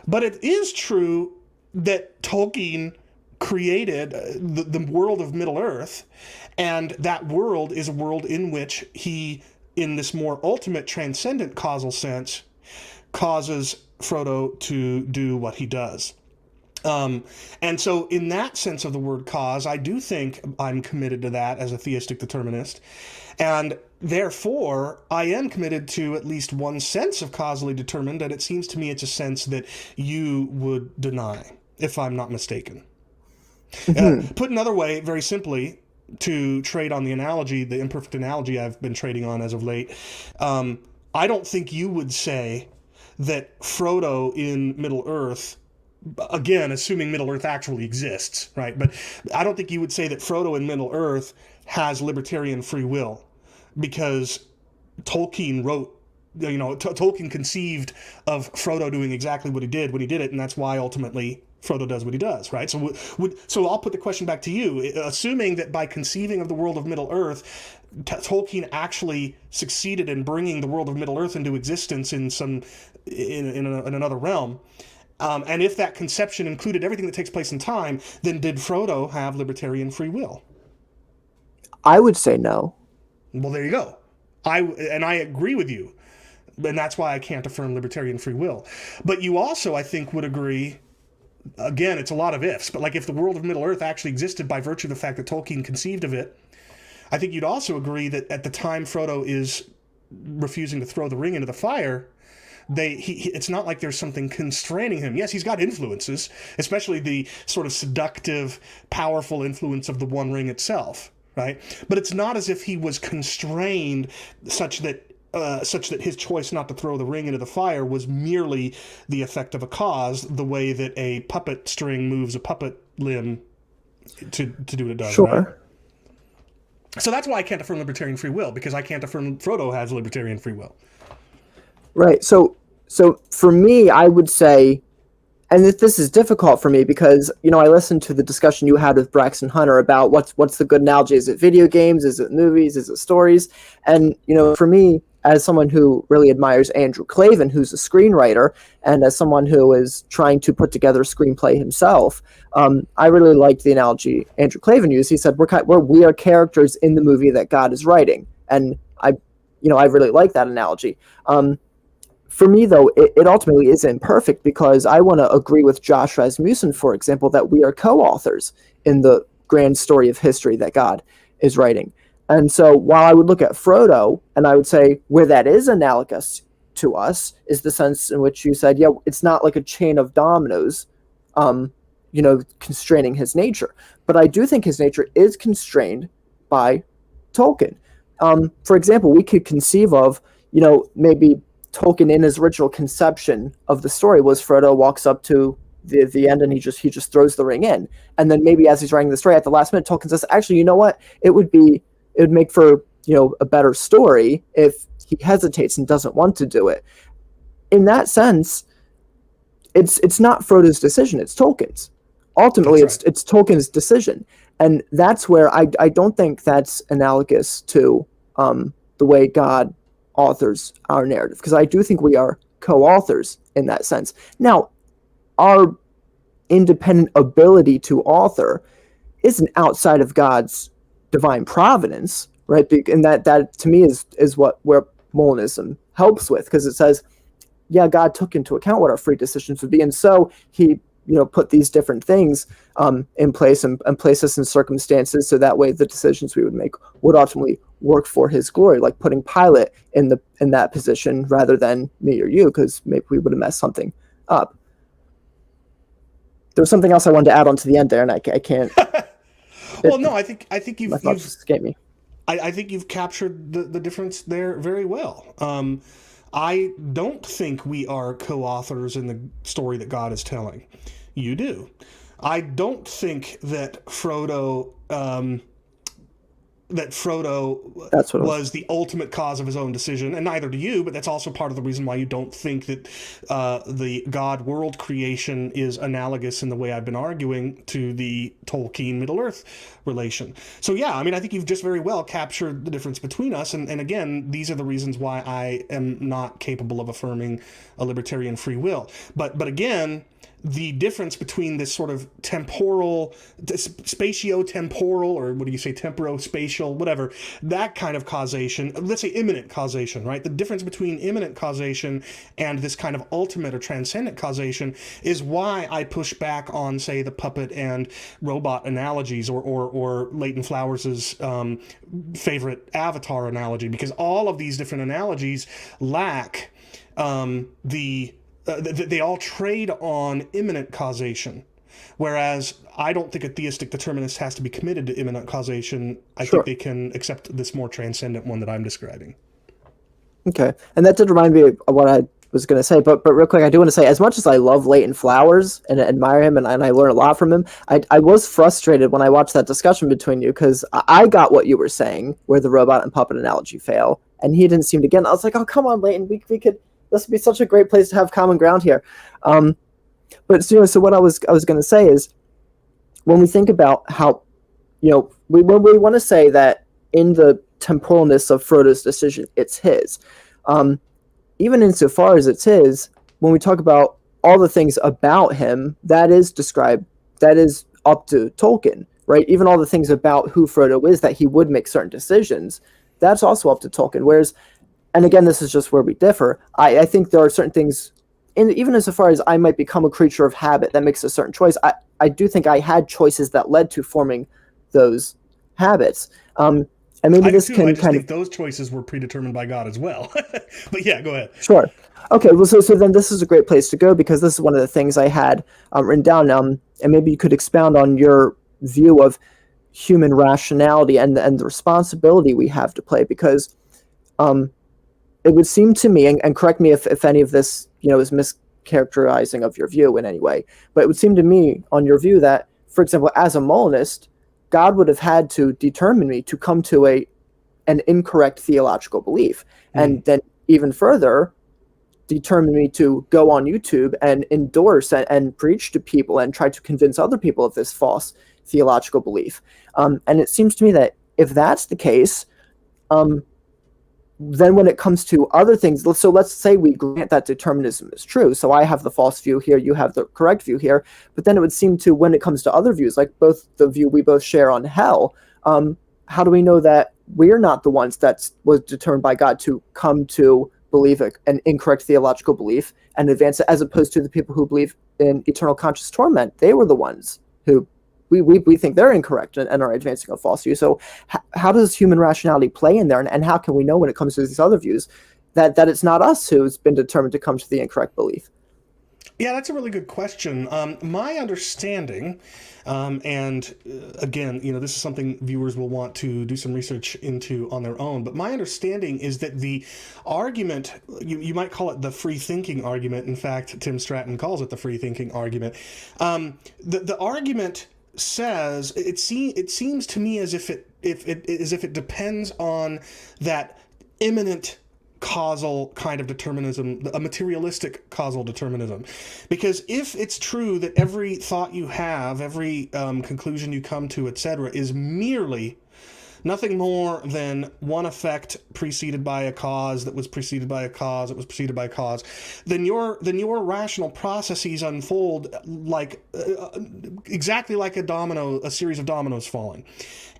[SPEAKER 2] But it is true that Tolkien created the world of Middle-earth, and that world is a world in which he, in this more ultimate transcendent causal sense, causes Frodo to do what he does. And so in that sense of the word cause, I do think I'm committed to that as a theistic determinist. And therefore, I am committed to at least one sense of causally determined, and it seems to me it's a sense that you would deny, if I'm not mistaken. Put another way, very simply, to trade on the analogy, the imperfect analogy I've been trading on as of late, I don't think you would say that Frodo in Middle-earth, again, assuming Middle-earth actually exists, right? But I don't think you would say that Frodo in Middle-earth has libertarian free will, because Tolkien wrote, Tolkien conceived of Frodo doing exactly what he did when he did it, and that's why ultimately Frodo does what he does, right? So I'll put the question back to you. Assuming that by conceiving of the world of Middle-earth, Tolkien actually succeeded in bringing the world of Middle-earth into existence in another realm, and if that conception included everything that takes place in time, then did Frodo have libertarian free will?
[SPEAKER 1] I would say no.
[SPEAKER 2] Well, there you go. I agree with you, and that's why I can't affirm libertarian free will. But you also, I think, would agree, again, it's a lot of ifs, but like if the world of Middle-earth actually existed by virtue of the fact that Tolkien conceived of it, I think you'd also agree that at the time Frodo is refusing to throw the ring into the fire, it's not like there's something constraining him. Yes, he's got influences, especially the sort of seductive, powerful influence of the One Ring itself, right? But it's not as if he was constrained such that his choice not to throw the ring into the fire was merely the effect of a cause, the way that a puppet string moves a puppet limb to do what it does,
[SPEAKER 1] sure.
[SPEAKER 2] Right? So that's why I can't affirm libertarian free will, because I can't affirm Frodo has libertarian free will.
[SPEAKER 1] Right. So for me, I would say, and this is difficult for me because, I listened to the discussion you had with Braxton Hunter about what's the good analogy. Is it video games? Is it movies? Is it stories? And, for me, as someone who really admires Andrew Klavan, who's a screenwriter, and as someone who is trying to put together a screenplay himself, I really liked the analogy Andrew Klavan used. He said, we are characters in the movie that God is writing. And I really like that analogy. For me, though, it ultimately is imperfect, because I want to agree with Josh Rasmussen, for example, that we are co-authors in the grand story of history that God is writing. And so while I would look at Frodo, and I would say where that is analogous to us is the sense in which you said, it's not like a chain of dominoes, constraining his nature. But I do think his nature is constrained by Tolkien. For example, we could conceive of, maybe Tolkien in his original conception of the story was Frodo walks up to the end and he just throws the ring in. And then maybe as he's writing the story at the last minute, Tolkien says, actually, you know what? It would make for, a better story if he hesitates and doesn't want to do it. In that sense, it's not Frodo's decision, it's Tolkien's. Ultimately, right. It's Tolkien's decision. And that's where I don't think that's analogous to the way God authors our narrative, because I do think we are co-authors in that sense. Now, our independent ability to author isn't outside of God's divine providence, right? And that to me is where Molinism helps with, because it says, yeah, God took into account what our free decisions would be, and so he put these different things in place, and place us in circumstances so that way the decisions we would make would ultimately work for his glory, like putting Pilate in that position rather than me or you, because maybe we would have messed something up. There was something else I wanted to add on to the end there, and I can't.
[SPEAKER 2] Well, no, I think
[SPEAKER 1] My thoughts just escaped me.
[SPEAKER 2] I think you've captured the difference there very well. I don't think we are co-authors in the story that God is telling. You do. I don't think that Frodo was the ultimate cause of his own decision, and neither do you, but that's also part of the reason why you don't think that the God-world creation is analogous in the way I've been arguing to the Tolkien Middle-earth relation. So yeah, I mean, I think you've just very well captured the difference between us, and again, these are the reasons why I am not capable of affirming a libertarian free will. But again, the difference between this sort of temporal, spatio-temporal, or what do you say, temporo-spatial, whatever, that kind of causation, let's say imminent causation, right? The difference between imminent causation and this kind of ultimate or transcendent causation is why I push back on, say, the puppet and robot analogies, or Leighton Flowers's favorite Avatar analogy, because all of these different analogies lack they all trade on imminent causation, whereas I don't think a theistic determinist has to be committed to imminent causation. I think they can accept this more transcendent one that I'm describing.
[SPEAKER 1] Okay, and that did remind me of what I was going to say, but real quick, I do want to say, as much as I love Leighton Flowers and admire him, and I learn a lot from him, I was frustrated when I watched that discussion between you, because I got what you were saying, where the robot and puppet analogy fail, and he didn't seem to get it. I was like, oh, come on, Leighton, we could... This would be such a great place to have common ground here. But so what I was going to say is, when we think about how, when we want to say that in the temporalness of Frodo's decision, it's his. Even insofar as it's his, when we talk about all the things about him, that is up to Tolkien, right? Even all the things about who Frodo is, that he would make certain decisions, that's also up to Tolkien. Whereas, and again, this is just where we differ, I think there are certain things, even insofar as I might become a creature of habit that makes a certain choice, I do think I had choices that led to forming those habits. And maybe this can
[SPEAKER 2] I just think those choices were predetermined by God as well. But yeah, go ahead.
[SPEAKER 1] Sure. Okay, well, so then this is a great place to go, because this is one of the things I had written down, and maybe you could expound on your view of human rationality and the responsibility we have to play, because it would seem to me, and correct me if any of this is mischaracterizing of your view in any way, but it would seem to me on your view that, for example, as a Molinist, God would have had to determine me to come to an incorrect theological belief, and then even further determine me to go on YouTube and endorse and preach to people and try to convince other people of this false theological belief. And it seems to me that if that's the case, then when it comes to other things, so let's say we grant that determinism is true. So I have the false view here, you have the correct view here. But then it would seem to, when it comes to other views, like both the view we both share on hell, how do we know that we're not the ones that was determined by God to come to believe an incorrect theological belief and advance it, as opposed to the people who believe in eternal conscious torment? They were the ones who we think they're incorrect and are advancing a false view. So how does human rationality play in there, and how can we know when it comes to these other views that it's not us who's been determined to come to the incorrect belief?
[SPEAKER 2] Yeah, that's a really good question. My understanding, and again, this is something viewers will want to do some research into on their own, but my understanding is that the argument, you might call it the free thinking argument. In fact, Tim Stratton calls it the free thinking argument. The argument says, it seems to me as if it depends on that imminent causal kind of determinism, a materialistic causal determinism. Because if it's true that every thought you have, every conclusion you come to, etc., is merely nothing more than one effect preceded by a cause that was preceded by a cause that was preceded by a cause, then your rational processes unfold like exactly like a series of dominoes falling.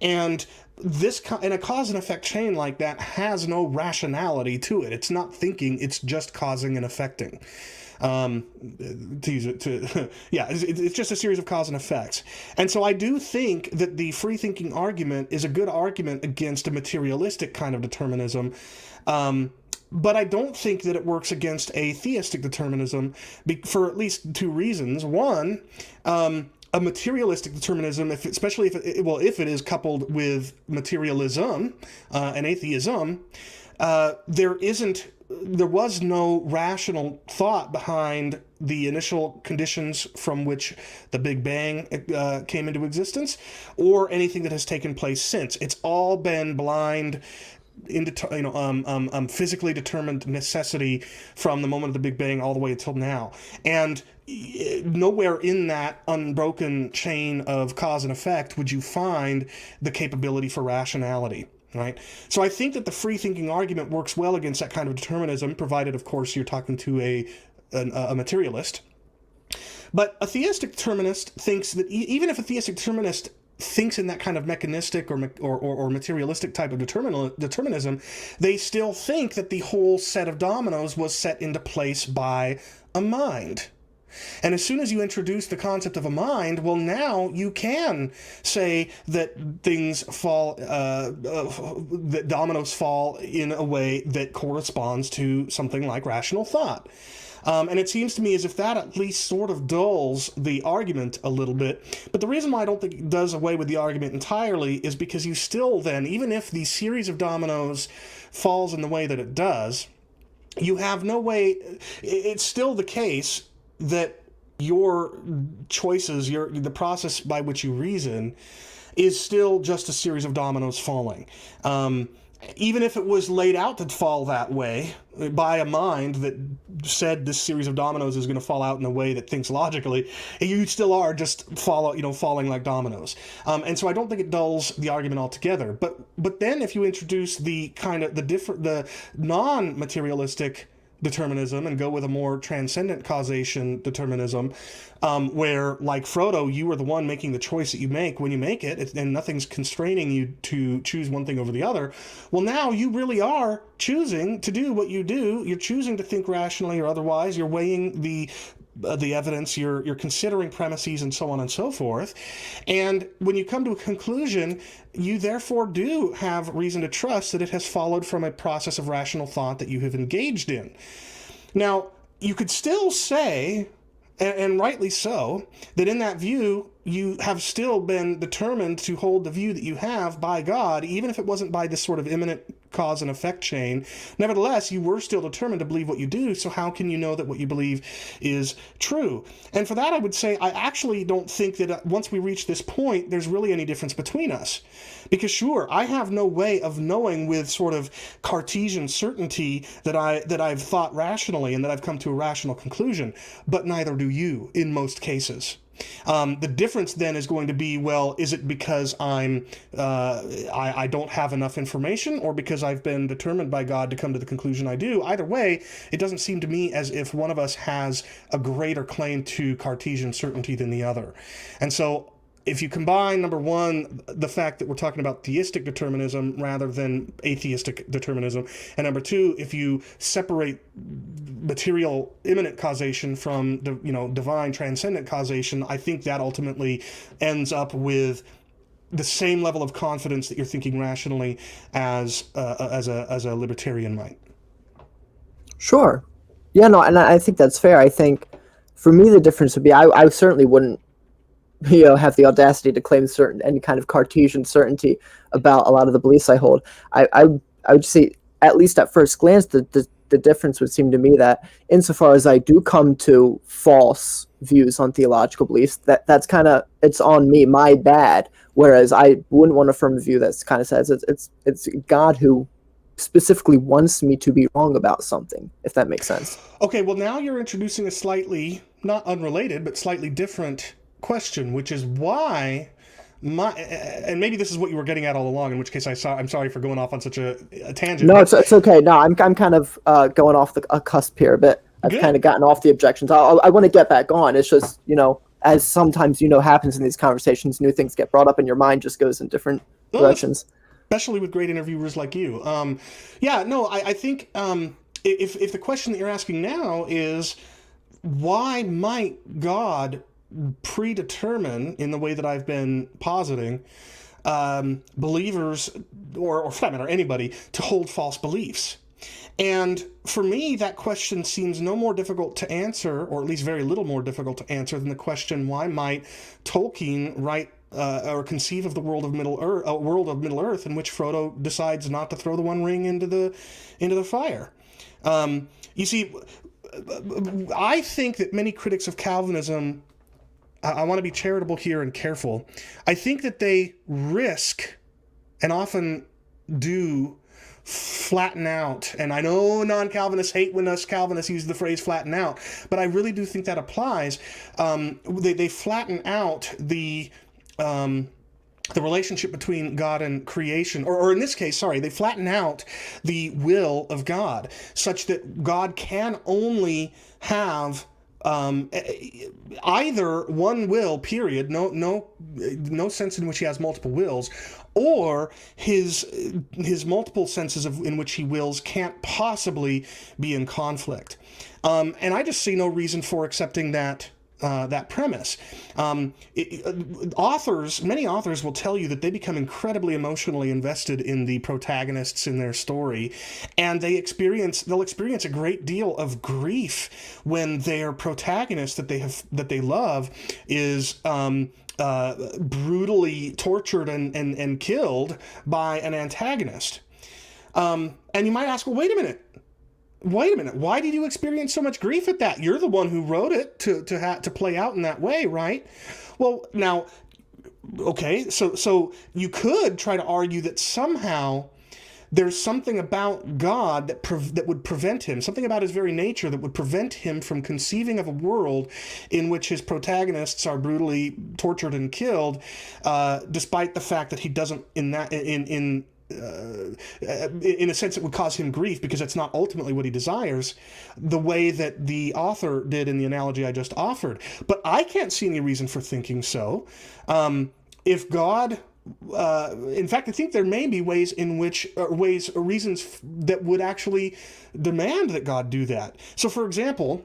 [SPEAKER 2] And and a cause and effect chain like that has no rationality to it. It's not thinking, it's just causing and affecting. To use it to, yeah, it's just a series of cause and effects. And so I do think that the free thinking argument is a good argument against a materialistic kind of determinism. But I don't think that it works against a theistic determinism for at least two reasons. One, a materialistic determinism, especially if it is coupled with materialism and atheism, there was no rational thought behind the initial conditions from which the Big Bang came into existence, or anything that has taken place since. It's all been blind, physically determined necessity from the moment of the Big Bang all the way until now. And nowhere in that unbroken chain of cause and effect would you find the capability for rationality. Right? So I think that the free thinking argument works well against that kind of determinism, provided, of course, you're talking to a materialist. But a theistic determinist thinks that even if a theistic determinist thinks in that kind of mechanistic or materialistic type of determinism, they still think that the whole set of dominoes was set into place by a mind. And as soon as you introduce the concept of a mind, well, now you can say that things fall, that dominoes fall in a way that corresponds to something like rational thought. And it seems to me as if that at least sort of dulls the argument a little bit. But the reason why I don't think it does away with the argument entirely is because you still then, even if the series of dominoes falls in the way that it does, you have no way, it's still the case that your choices, the process by which you reason, is still just a series of dominoes falling. Even if it was laid out to fall that way by a mind that said this series of dominoes is going to fall out in a way that thinks logically, you still are just falling like dominoes. And so I don't think it dulls the argument altogether. But then if you introduce the non-materialistic determinism and go with a more transcendent causation determinism, where, like Frodo, you are the one making the choice that you make when you make it, and nothing's constraining you to choose one thing over the other. Well, now you really are choosing to do what you do. You're choosing to think rationally or otherwise. You're weighing the evidence, you're considering premises and so on and so forth. And when you come to a conclusion, you therefore do have reason to trust that it has followed from a process of rational thought that you have engaged in. Now, you could still say, and rightly so, that in that view, you have still been determined to hold the view that you have by God, even if it wasn't by this sort of imminent cause and effect chain. Nevertheless, you were still determined to believe what you do, so how can you know that what you believe is true? And for that, I would say I actually don't think that once we reach this point, there's really any difference between us. Because sure, I have no way of knowing with sort of Cartesian certainty that I've thought rationally and that I've come to a rational conclusion, but neither do you in most cases. The difference then is going to be, well, is it because I don't have enough information, or because I've been determined by God to come to the conclusion I do? Either way, it doesn't seem to me as if one of us has a greater claim to Cartesian certainty than the other. And so if you combine, number one, the fact that we're talking about theistic determinism rather than atheistic determinism, and number two, if you separate material immanent causation from the divine transcendent causation, I think that ultimately ends up with the same level of confidence that you're thinking rationally as a libertarian might.
[SPEAKER 1] Sure. Yeah, no, and I think that's fair. I think for me the difference would be I certainly wouldn't have the audacity to claim any kind of Cartesian certainty about a lot of the beliefs I hold. I would say, at least at first glance, the difference would seem to me that insofar as I do come to false views on theological beliefs, that's kind of, it's on me, my bad. Whereas I wouldn't want to affirm a view that kind of says it's God who specifically wants me to be wrong about something, if that makes sense.
[SPEAKER 2] Okay, well now you're introducing a slightly, not unrelated, but slightly different question, which is why and maybe this is what you were getting at all along, in which case I'm sorry for going off on such a tangent.
[SPEAKER 1] No, it's okay. No, I'm kind of going off a cusp here a bit. I've kind of gotten off the objections. I want to get back on. It's just, as sometimes happens in these conversations, new things get brought up and your mind just goes in different directions.
[SPEAKER 2] especially with great interviewers like you. I think if the question that you're asking now is, why might God predetermine, in the way that I've been positing, believers, or for that matter, anybody, to hold false beliefs? And for me, that question seems no more difficult to answer, or at least very little more difficult to answer, than the question, why might Tolkien write or conceive of the world of Middle Earth, in which Frodo decides not to throw the One Ring into the fire? You see, I think that many critics of Calvinism, I want to be charitable here and careful, I think that they risk, and often do, flatten out. And I know non-Calvinists hate when us Calvinists use the phrase flatten out, but I really do think that applies. They flatten out the relationship between God and creation, or in this case, they flatten out the will of God, such that God can only have either one will, period, no sense in which he has multiple wills, or his multiple senses in which he wills can't possibly be in conflict. And I just see no reason for accepting that premise. Many authors will tell you that they become incredibly emotionally invested in the protagonists in their story, and they'll experience a great deal of grief when their protagonist that they love is brutally tortured and killed by an antagonist. And you might ask, well, wait a minute, why did you experience so much grief at that? You're the one who wrote it to play out in that way, right? Well, now, okay, so you could try to argue that somehow there's something about God that would prevent him, something about his very nature that would prevent him from conceiving of a world in which his protagonists are brutally tortured and killed, despite the fact that he doesn't, in a sense, it would cause him grief because it's not ultimately what he desires, the way that the author did in the analogy I just offered. But I can't see any reason for thinking so. If God, in fact, I think there may be reasons that would actually demand that God do that. So, for example,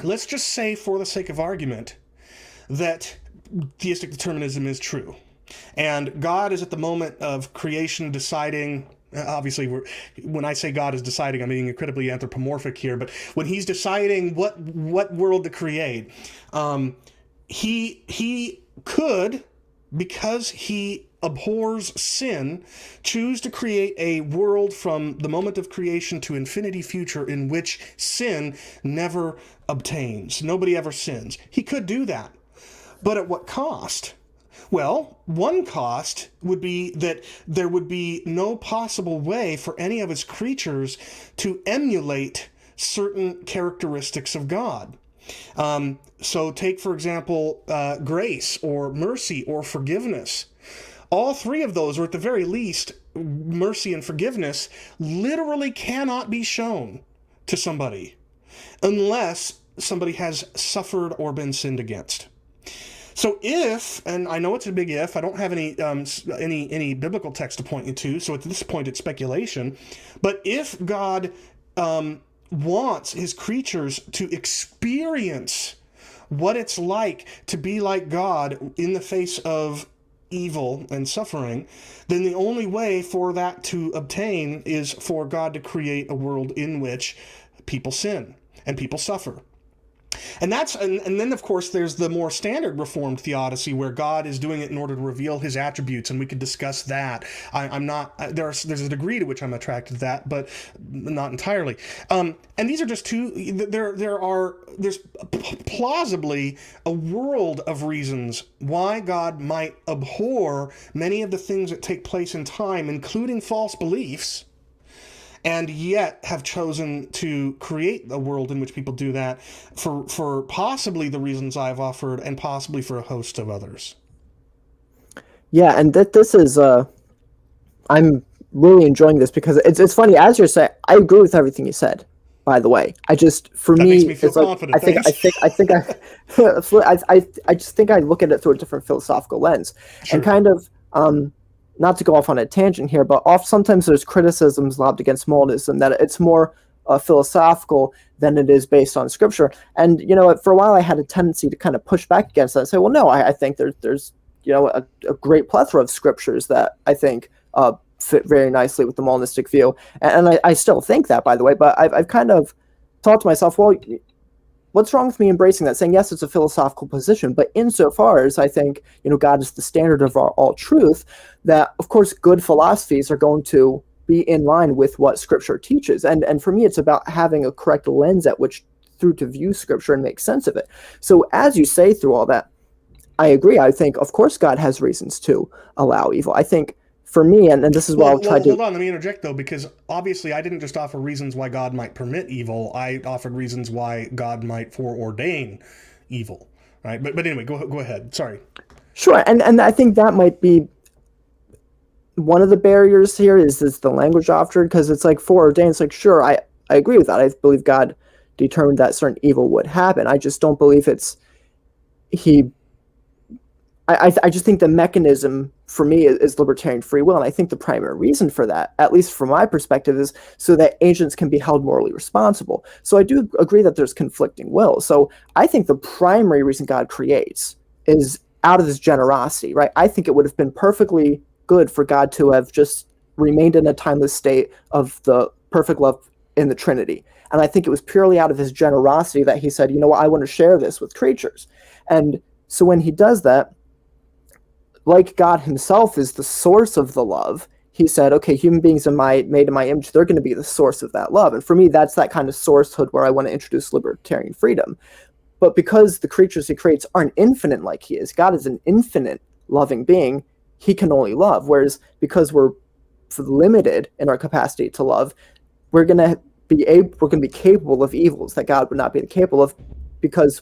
[SPEAKER 2] let's just say, for the sake of argument, that theistic determinism is true. And God is at the moment of creation deciding, obviously when I say God is deciding, I'm being incredibly anthropomorphic here, but when he's deciding what world to create, he could, because he abhors sin, choose to create a world from the moment of creation to infinity future in which sin never obtains. Nobody ever sins. He could do that. But at what cost? Well, one cost would be that there would be no possible way for any of his creatures to emulate certain characteristics of God. So take, for example, grace or mercy or forgiveness. All three of those, or at the very least, mercy and forgiveness, literally cannot be shown to somebody unless somebody has suffered or been sinned against. So if, and I know it's a big if, I don't have any biblical text to point you to, so at this point it's speculation, but if God wants his creatures to experience what it's like to be like God in the face of evil and suffering, then the only way for that to obtain is for God to create a world in which people sin and people suffer. And then of course there's the more standard Reformed theodicy where God is doing it in order to reveal his attributes, and we could discuss that. There's a degree to which I'm attracted to that, but not entirely. And these are just two. There's plausibly a world of reasons why God might abhor many of the things that take place in time, including false beliefs, and yet have chosen to create a world in which people do that for possibly the reasons I've offered, and possibly for a host of others.
[SPEAKER 1] Yeah, and this is I'm really enjoying this because it's funny, as you're saying, I agree with everything you said, by the way. I just, for
[SPEAKER 2] that
[SPEAKER 1] me,
[SPEAKER 2] makes me feel
[SPEAKER 1] it's like,
[SPEAKER 2] confident.
[SPEAKER 1] I just think I look at it through a different philosophical lens.
[SPEAKER 2] Sure.
[SPEAKER 1] And kind of not to go off on a tangent here, but sometimes there's criticisms lobbed against monism that it's more philosophical than it is based on scripture. And for a while I had a tendency to kind of push back against that and say, well, no, I think there's a great plethora of scriptures that I think fit very nicely with the monistic view, and I still think that, by the way. But I've kind of thought to myself, well, what's wrong with me embracing that, saying yes, it's a philosophical position, but insofar as I think God is the standard of all truth, that of course good philosophies are going to be in line with what Scripture teaches, and for me, it's about having a correct lens at which through to view Scripture and make sense of it. So as you say through all that, I agree. I think of course God has reasons to allow evil. I think for me, and this is what I'll try to...
[SPEAKER 2] Hold on, let me interject, though, because obviously I didn't just offer reasons why God might permit evil. I offered reasons why God might foreordain evil, right? But anyway, go ahead. Sorry.
[SPEAKER 1] Sure, and I think that might be one of the barriers here is the language offered, because it's like foreordained. It's like, sure, I agree with that. I believe God determined that certain evil would happen. I just don't believe I just think the mechanism for me is libertarian free will, and I think the primary reason for that, at least from my perspective, is so that agents can be held morally responsible. So I do agree that there's conflicting will. So I think the primary reason God creates is out of his generosity, right? I think it would have been perfectly good for God to have just remained in a timeless state of the perfect love in the Trinity. And I think it was purely out of his generosity that he said, I want to share this with creatures. And so when he does that, like God himself is the source of the love, he said, okay, human beings are made in my image, they're going to be the source of that love. And for me, that's that kind of sourcehood where I want to introduce libertarian freedom. But because the creatures he creates aren't infinite like he is, God is an infinite loving being, he can only love. Whereas because we're limited in our capacity to love, we're going to be capable of evils that God would not be capable of, because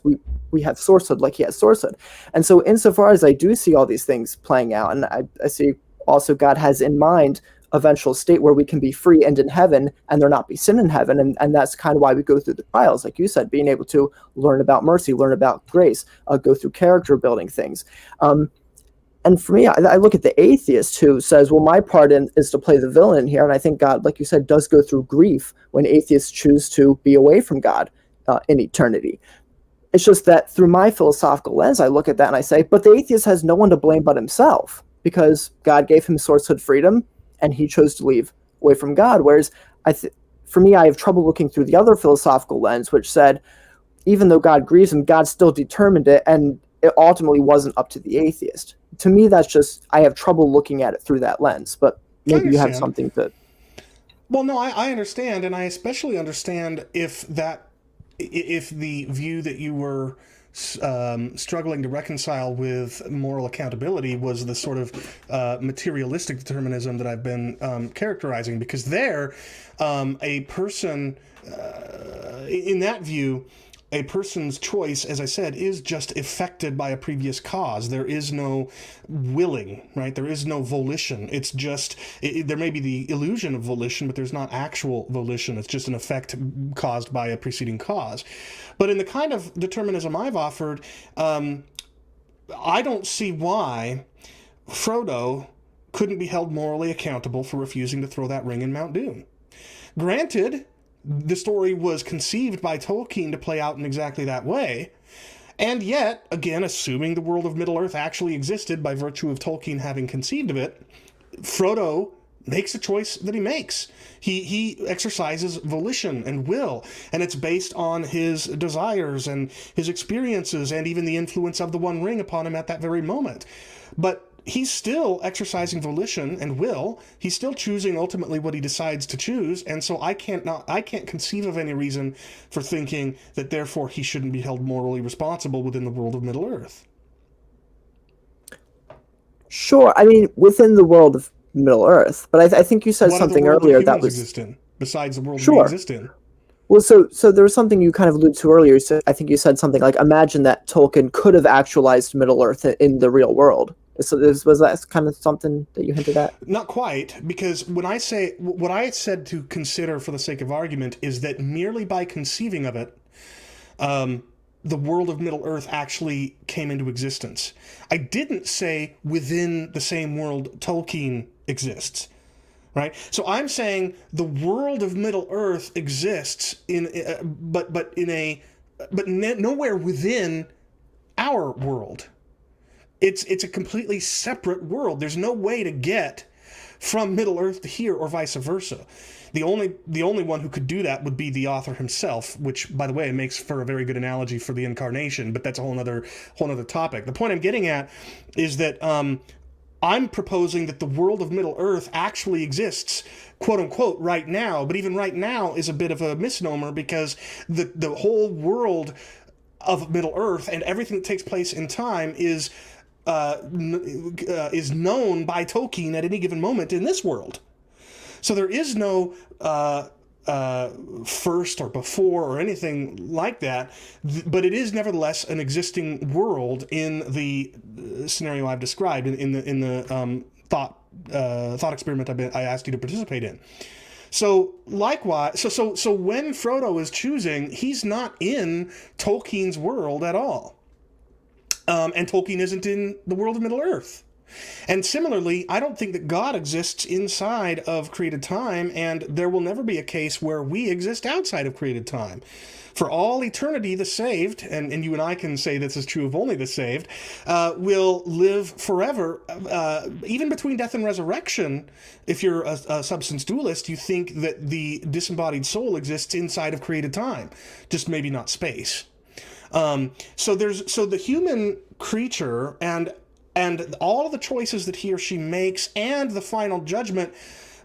[SPEAKER 1] we have sourcehood like he has sourcehood. And so insofar as I do see all these things playing out, and I see also God has in mind eventual state where we can be free and in heaven and there not be sin in heaven, and that's kind of why we go through the trials, like you said, being able to learn about mercy, learn about grace, go through character building things. And for me, I look at the atheist who says, well, my part is to play the villain here, and I think God, like you said, does go through grief when atheists choose to be away from God in eternity. It's just that through my philosophical lens, I look at that and I say, but the atheist has no one to blame but himself, because God gave him sourcehood freedom and he chose to leave away from God. Whereas for me, I have trouble looking through the other philosophical lens, which said, even though God grieves him, God still determined it, and it ultimately wasn't up to the atheist. To me, that's just, I have trouble looking at it through that lens, but maybe you have something to...
[SPEAKER 2] Well, no, I understand, and I especially understand if the view that you were struggling to reconcile with moral accountability was the sort of materialistic determinism that I've been characterizing, because there, a person, in that view, a person's choice, as I said, is just affected by a previous cause. There is no willing, right? There is no volition. It's just, there may be the illusion of volition, but there's not actual volition. It's just an effect caused by a preceding cause. But in the kind of determinism I've offered, I don't see why Frodo couldn't be held morally accountable for refusing to throw that ring in Mount Doom. Granted, the story was conceived by Tolkien to play out in exactly that way. And yet, again, assuming the world of Middle-earth actually existed by virtue of Tolkien having conceived of it, Frodo makes a choice that he makes. He exercises volition and will, and it's based on his desires and his experiences and even the influence of the One Ring upon him at that very moment. But he's still exercising volition and will. He's still choosing ultimately what he decides to choose, and so I can't conceive of any reason for thinking that therefore he shouldn't be held morally responsible within the world of Middle-earth.
[SPEAKER 1] Sure, I mean within the world of Middle-earth, but I think you said something earlier that was
[SPEAKER 2] exist in, besides the world
[SPEAKER 1] sure.
[SPEAKER 2] we exist in.
[SPEAKER 1] Well, so there was something you kind of alluded to earlier. So I think you said something like, imagine that Tolkien could have actualized Middle-earth in the real world. So was that kind of something that you hinted at?
[SPEAKER 2] Not quite, because when I say what I said to consider for the sake of argument is that merely by conceiving of it, the world of Middle-earth actually came into existence. I didn't say within the same world Tolkien exists. Right, so I'm saying the world of Middle-earth exists nowhere within our world. It's a completely separate world. There's no way to get from Middle-earth to here or vice versa. The only one who could do that would be the author himself, which, by the way, makes for a very good analogy for the incarnation. But that's a whole other topic. The point I'm getting at is that I'm proposing that the world of Middle-earth actually exists, quote unquote, right now. But even right now is a bit of a misnomer, because the whole world of Middle-earth and everything that takes place in time is known by Tolkien at any given moment in this world. So there is no first or before or anything like that, but it is nevertheless an existing world in the scenario I've described, in the thought experiment I asked you to participate in. So likewise, so when Frodo is choosing, he's not in Tolkien's world at all, and Tolkien isn't in the world of Middle-earth. And similarly, I don't think that God exists inside of created time, and there will never be a case where we exist outside of created time. For all eternity, the saved, and you and I can say this is true of only the saved, will live forever. Even between death and resurrection, if you're a substance dualist, you think that the disembodied soul exists inside of created time, just maybe not space. So the human creature and all of the choices that he or she makes, and the final judgment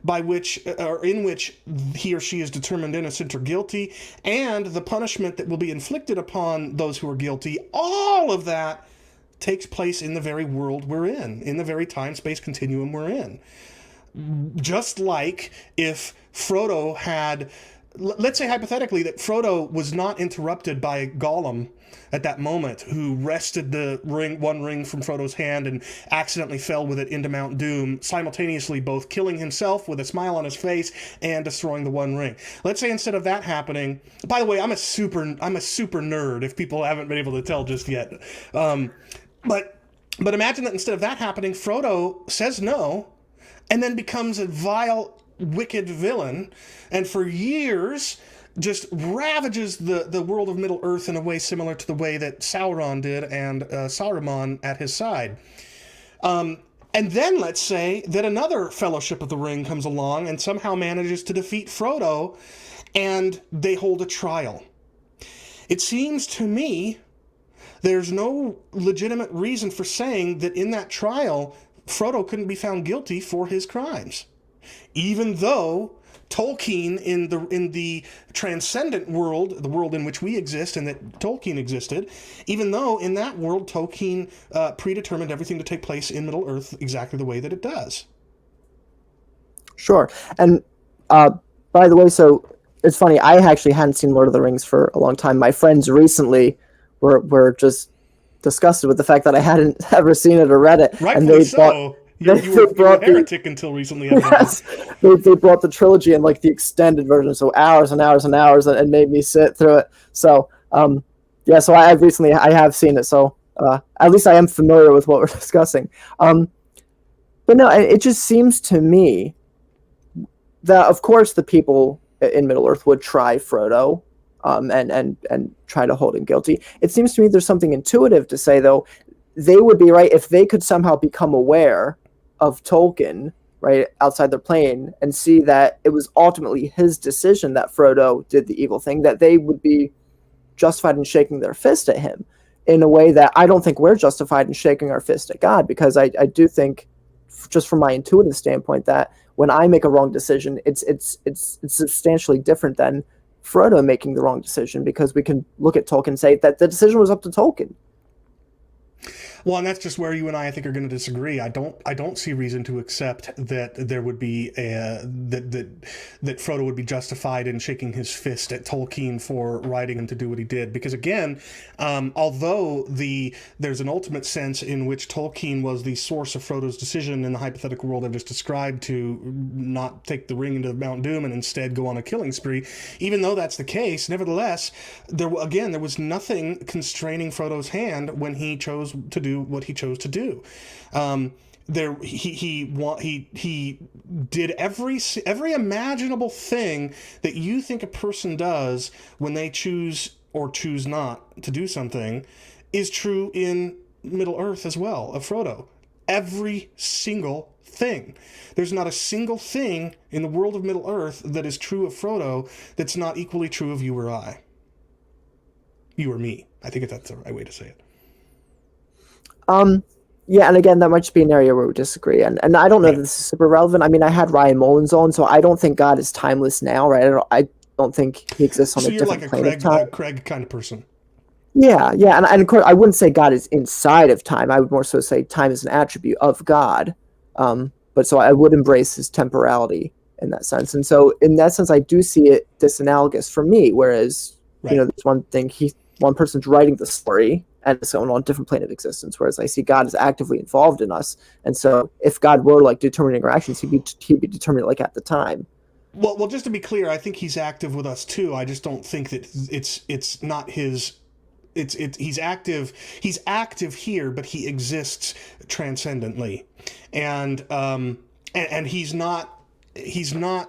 [SPEAKER 2] in which he or she is determined innocent or guilty, and the punishment that will be inflicted upon those who are guilty, all of that takes place in the very world we're in the very time-space continuum we're in. Just like if Frodo had, let's say hypothetically that Frodo was not interrupted by Gollum at that moment, who wrested the one ring from Frodo's hand and accidentally fell with it into Mount Doom, simultaneously both killing himself with a smile on his face and destroying the one ring. Let's say instead of that happening, by the way, I'm a super nerd, if people haven't been able to tell just yet. But imagine that instead of that happening, Frodo says no, and then becomes a vile, wicked villain, and for years just ravages the world of Middle-earth in a way similar to the way that Sauron did, and Saruman at his side. And then let's say that another Fellowship of the Ring comes along and somehow manages to defeat Frodo, and they hold a trial. It seems to me there's no legitimate reason for saying that in that trial Frodo couldn't be found guilty for his crimes, even though Tolkien in the transcendent world, the world in which we exist and that Tolkien existed, even though in that world Tolkien predetermined everything to take place in Middle-earth exactly the way that it does.
[SPEAKER 1] Sure. And by the way, so it's funny, I actually hadn't seen Lord of the Rings for a long time. My friends recently were just disgusted with the fact that I hadn't ever seen it or read it.
[SPEAKER 2] Rightfully so. You were a heretic until recently.
[SPEAKER 1] Yes, they brought the trilogy in like the extended version, so hours and hours and hours, and made me sit through it. So, yeah, so I have seen it, so at least I am familiar with what we're discussing. But no, it just seems to me that, of course, the people in Middle-earth would try Frodo, and try to hold him guilty. It seems to me there's something intuitive to say, though, they would be right if they could somehow become aware of Tolkien, right, outside their plane, and see that it was ultimately his decision that Frodo did the evil thing, that they would be justified in shaking their fist at him in a way that I don't think we're justified in shaking our fist at God, because I do think, just from my intuitive standpoint, that when I make a wrong decision, it's substantially different than Frodo making the wrong decision, because we can look at Tolkien and say that the decision was up to Tolkien.
[SPEAKER 2] Well, and that's just where you and I think, are going to disagree. I don't see reason to accept that there would be that Frodo would be justified in shaking his fist at Tolkien for writing him to do what he did. Because again, although there's an ultimate sense in which Tolkien was the source of Frodo's decision in the hypothetical world I've just described to not take the ring into Mount Doom and instead go on a killing spree, even though that's the case, nevertheless, there was nothing constraining Frodo's hand when he chose to do what he chose to do. He did every imaginable thing that you think a person does when they choose or choose not to do something is true in Middle Earth as well, of Frodo. Every single thing. There's not a single thing in the world of Middle Earth that is true of Frodo that's not equally true of you or I. You or me. I think that's the right way to say it.
[SPEAKER 1] Yeah, and again, that might just be an area where we disagree, and I don't know that this is super relevant. I mean, I had Ryan Mullins on, so I don't think God is timeless now, right? I don't think he exists on a different plane of time.
[SPEAKER 2] So you're like a Craig kind of person.
[SPEAKER 1] Yeah, and of course, I wouldn't say God is inside of time. I would more so say time is an attribute of God. But so I would embrace his temporality in that sense, and so in that sense, I do see it disanalogous for me. Whereas, there's one person's writing the story, and so on a different plane of existence, whereas I see God is actively involved in us. And so if God were like determining our actions, he'd be determinate like at the time.
[SPEAKER 2] Well, just to be clear, I think he's active with us too. I just don't think that it's not his. He's active. He's active here, but he exists transcendently, and he's not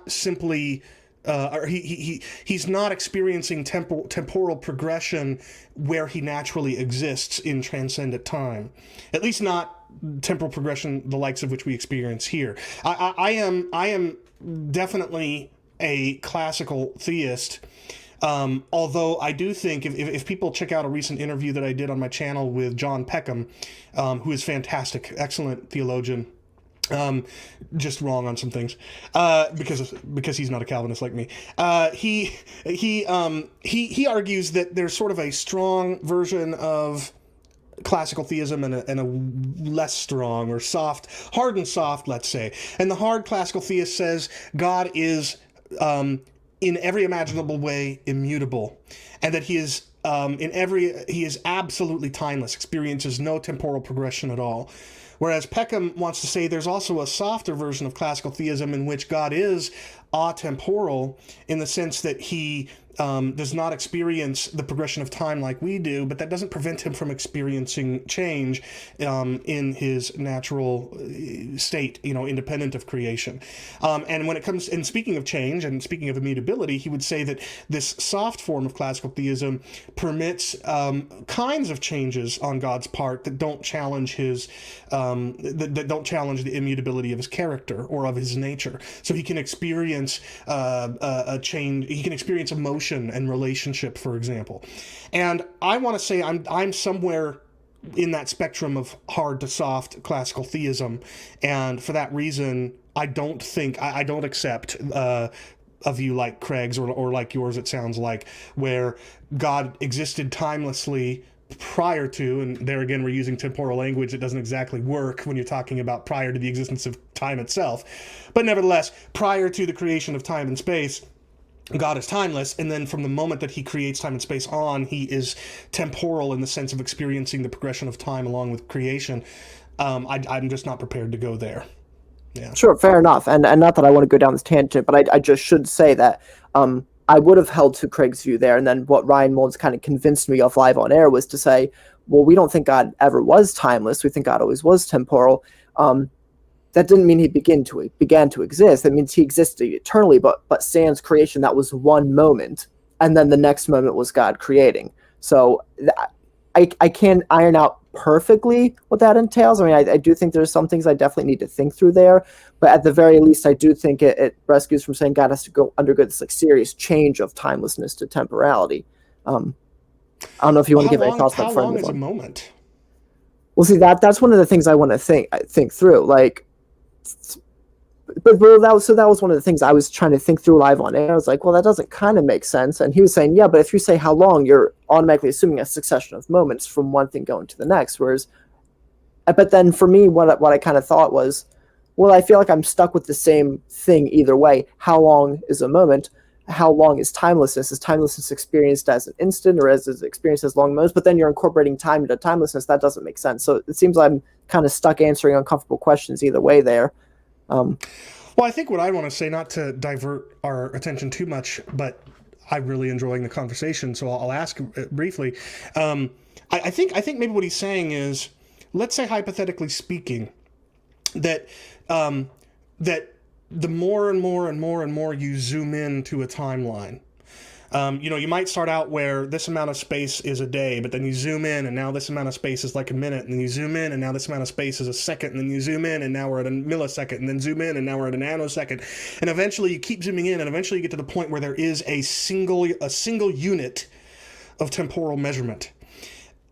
[SPEAKER 2] simply. Or he's not experiencing temporal progression where he naturally exists in transcendent time, at least not temporal progression the likes of which we experience here. I am definitely a classical theist, although I do think if people check out a recent interview that I did on my channel with John Peckham, who is fantastic, excellent theologian. Just wrong on some things, because he's not a Calvinist like me. He argues that there's sort of a strong version of classical theism and a less strong or hard and soft, let's say. And the hard classical theist says God is in every imaginable way immutable, and that he is absolutely timeless, experiences no temporal progression at all. Whereas Peckham wants to say there's also a softer version of classical theism in which God is atemporal, in the sense that he does not experience the progression of time like we do, but that doesn't prevent him from experiencing change in his natural state, independent of creation. And when it comes, and speaking of change and speaking of immutability, he would say that this soft form of classical theism permits kinds of changes on God's part that don't challenge that don't challenge the immutability of his character or of his nature. So he can experience a change. He can experience emotion and relationship, for example. And I want to say I'm somewhere in that spectrum of hard to soft classical theism, and for that reason, I don't accept a view like Craig's or like yours. It sounds like, where God existed timelessly prior to, and there again we're using temporal language that doesn't exactly work when you're talking about prior to the existence of time itself, but nevertheless, prior to the creation of time and space, God is timeless, and then from the moment that he creates time and space on, he is temporal in the sense of experiencing the progression of time along with creation. I'm just not prepared to go there. Yeah.
[SPEAKER 1] Sure, fair enough. And not that I want to go down this tangent, but I just should say that I would have held to Craig's view there, and then what Ryan Mullins kind of convinced me of live on air was to say, well, we don't think God ever was timeless. We think God always was temporal. That didn't mean he began to exist. That means he existed eternally, but sans creation, that was one moment, and then the next moment was God creating. So I can't iron out perfectly what that entails. I mean, I do think there's some things I definitely need to think through there, but at the very least, I do think it rescues from saying God has to undergo this serious change of timelessness to temporality. I don't know if you want to give any thoughts on that.
[SPEAKER 2] How long is a moment?
[SPEAKER 1] Well, see, that's one of the things I want to think through. But that was one of the things I was trying to think through live on air. I was like, well, that doesn't kind of make sense. And he was saying, yeah, but if you say how long, you're automatically assuming a succession of moments from one thing going to the next. Whereas But then for me, what I kind of thought was, well, I feel like I'm stuck with the same thing either way. How long is a moment? How long is timelessness? Is timelessness experienced as an instant, or is it experienced as long moments? But then you're incorporating time into timelessness. That doesn't make sense. So it seems I'm kind of stuck answering uncomfortable questions either way there.
[SPEAKER 2] Well, I think what I want to say, not to divert our attention too much, but I'm really enjoying the conversation, so I'll ask briefly. I think maybe what he's saying is, let's say hypothetically speaking, that that the more and more and more and more you zoom into a timeline, you might start out where this amount of space is a day, but then you zoom in and now this amount of space is like a minute, and then you zoom in and now this amount of space is a second, and then you zoom in and now we're at a millisecond, and then zoom in and now we're at a nanosecond, and eventually you keep zooming in, and eventually you get to the point where there is a single unit of temporal measurement.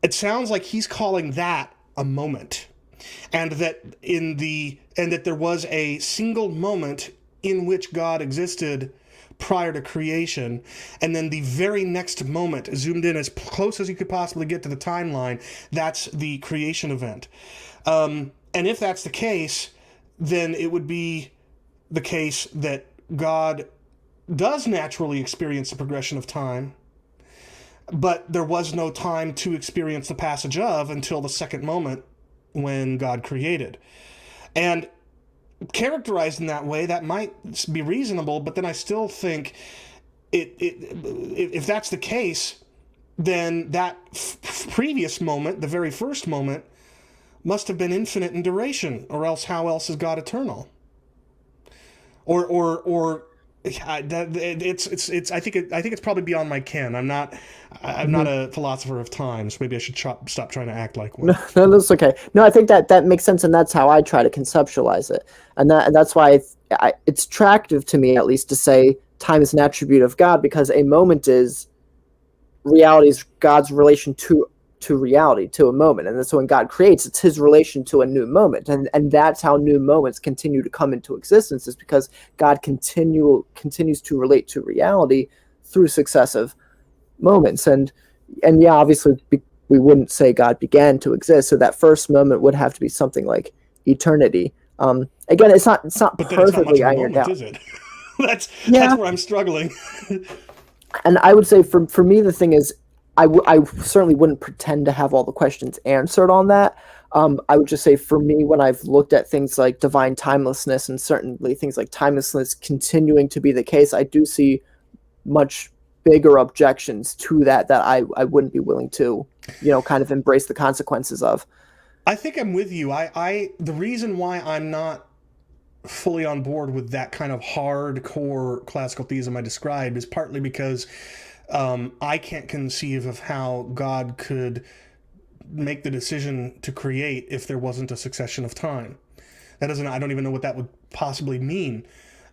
[SPEAKER 2] It sounds like he's calling that a moment, and that there was a single moment in which God existed prior to creation, and then the very next moment, zoomed in as close as you could possibly get to the timeline, that's the creation event. And if that's the case, then it would be the case that God does naturally experience the progression of time, but there was no time to experience the passage of until the second moment when God created. And characterized in that way, that might be reasonable, but then I still think if that's the case, then that previous moment, the very first moment, must have been infinite in duration, or else how else is God eternal? I think it's probably beyond my ken. I'm not a philosopher of time, so maybe I should stop trying to act like one.
[SPEAKER 1] No, that's okay. No, I think that makes sense, and that's how I try to conceptualize it, and that's why it's attractive to me, at least, to say time is an attribute of God, because a moment is reality's God's relation to reality, to a moment. And so when God creates, it's his relation to a new moment. And that's how new moments continue to come into existence, is because God continues to relate to reality through successive moments. And yeah, obviously we wouldn't say God began to exist. So that first moment would have to be something like eternity. Again, it's not
[SPEAKER 2] but
[SPEAKER 1] perfectly
[SPEAKER 2] ironed out. Is it? That's where I'm struggling.
[SPEAKER 1] And I would say for me, the thing is, I certainly wouldn't pretend to have all the questions answered on that. I would just say, for me, when I've looked at things like divine timelessness, and certainly things like timelessness continuing to be the case, I do see much bigger objections to that I wouldn't be willing to, kind of embrace the consequences of.
[SPEAKER 2] I think I'm with you. The reason why I'm not fully on board with that kind of hardcore classical theism I described is partly because I can't conceive of how God could make the decision to create if there wasn't a succession of time. I don't even know what that would possibly mean.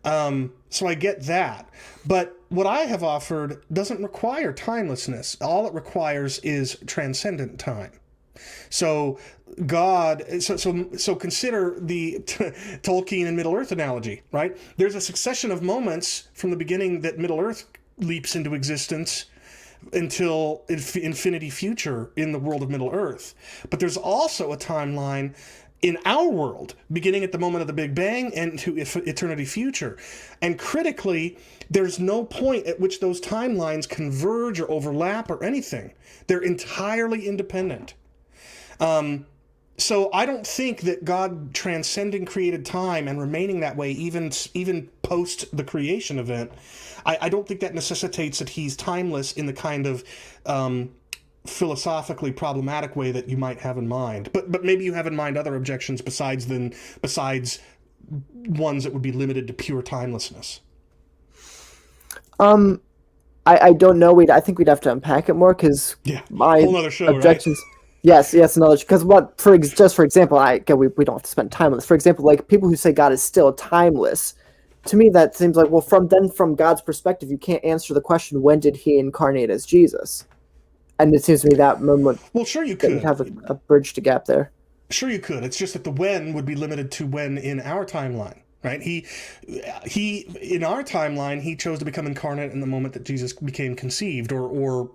[SPEAKER 2] So I get that. But what I have offered doesn't require timelessness. All it requires is transcendent time. So so consider the Tolkien and Middle-earth analogy, right? There's a succession of moments from the beginning that Middle-earth leaps into existence until infinity future in the world of Middle-earth. But there's also a timeline in our world, beginning at the moment of the Big Bang and to eternity future. And critically, there's no point at which those timelines converge or overlap or anything. They're entirely independent. So I don't think that God transcending created time and remaining that way even post the creation event, I don't think that necessitates that he's timeless in the kind of philosophically problematic way that you might have in mind. But maybe you have in mind other objections besides ones that would be limited to pure timelessness.
[SPEAKER 1] I don't know. I think we'd have to unpack it more, because my
[SPEAKER 2] whole other show,
[SPEAKER 1] objections.
[SPEAKER 2] Right?
[SPEAKER 1] Yes, knowledge. Because for example, we don't have to spend time on this. For example, like people who say God is still timeless, to me that seems like, well, from God's perspective, you can't answer the question, when did he incarnate as Jesus? And it seems to me that moment.
[SPEAKER 2] Well, sure you could
[SPEAKER 1] have a bridge to gap there.
[SPEAKER 2] Sure you could. It's just that the when would be limited to when in our timeline, right? He in our timeline, he chose to become incarnate in the moment that Jesus became conceived, or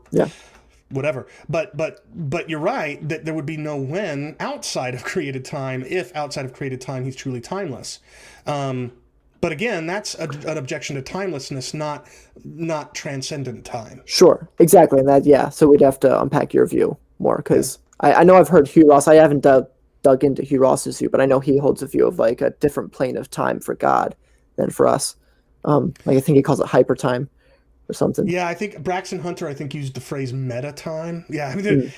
[SPEAKER 2] whatever. But you're right that there would be no when outside of created time, if outside of created time he's truly timeless. But again, that's an objection to timelessness, not transcendent time.
[SPEAKER 1] Sure, exactly, and that yeah. So we'd have to unpack your view more because I know I've heard Hugh Ross. I haven't dug into Hugh Ross's view, but I know he holds a view of like a different plane of time for God than for us. Like I think he calls it hyper time or something.
[SPEAKER 2] Yeah, I think Braxton Hunter, I think, used the phrase meta time. Yeah, I mean,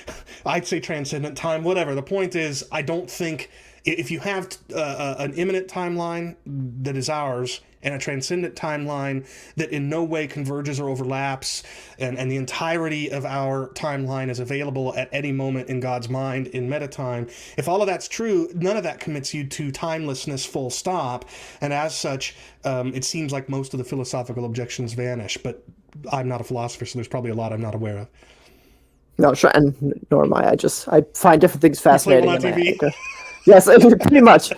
[SPEAKER 2] I'd say transcendent time, whatever. The point is, I don't think if you have an imminent timeline that is ours and a transcendent timeline that in no way converges or overlaps, and the entirety of our timeline is available at any moment in God's mind in meta time, if all of that's true, none of that commits you to timelessness full stop. And as such, it seems like most of the philosophical objections vanish. But I'm not a philosopher, so there's probably a lot I'm not aware of.
[SPEAKER 1] No, sure, and nor am I. I find different things fascinating.
[SPEAKER 2] On TV.
[SPEAKER 1] Yes, pretty much.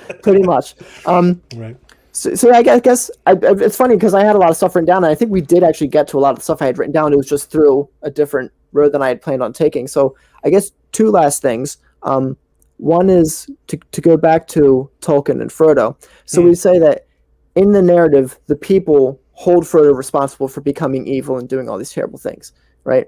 [SPEAKER 2] Right.
[SPEAKER 1] So I guess it's funny because I had a lot of stuff written down, and I think we did actually get to a lot of the stuff I had written down. It was just through a different road than I had planned on taking. So I guess two last things. One is to go back to Tolkien and Frodo. So we say that in the narrative, the people hold Frodo responsible for becoming evil and doing all these terrible things, right?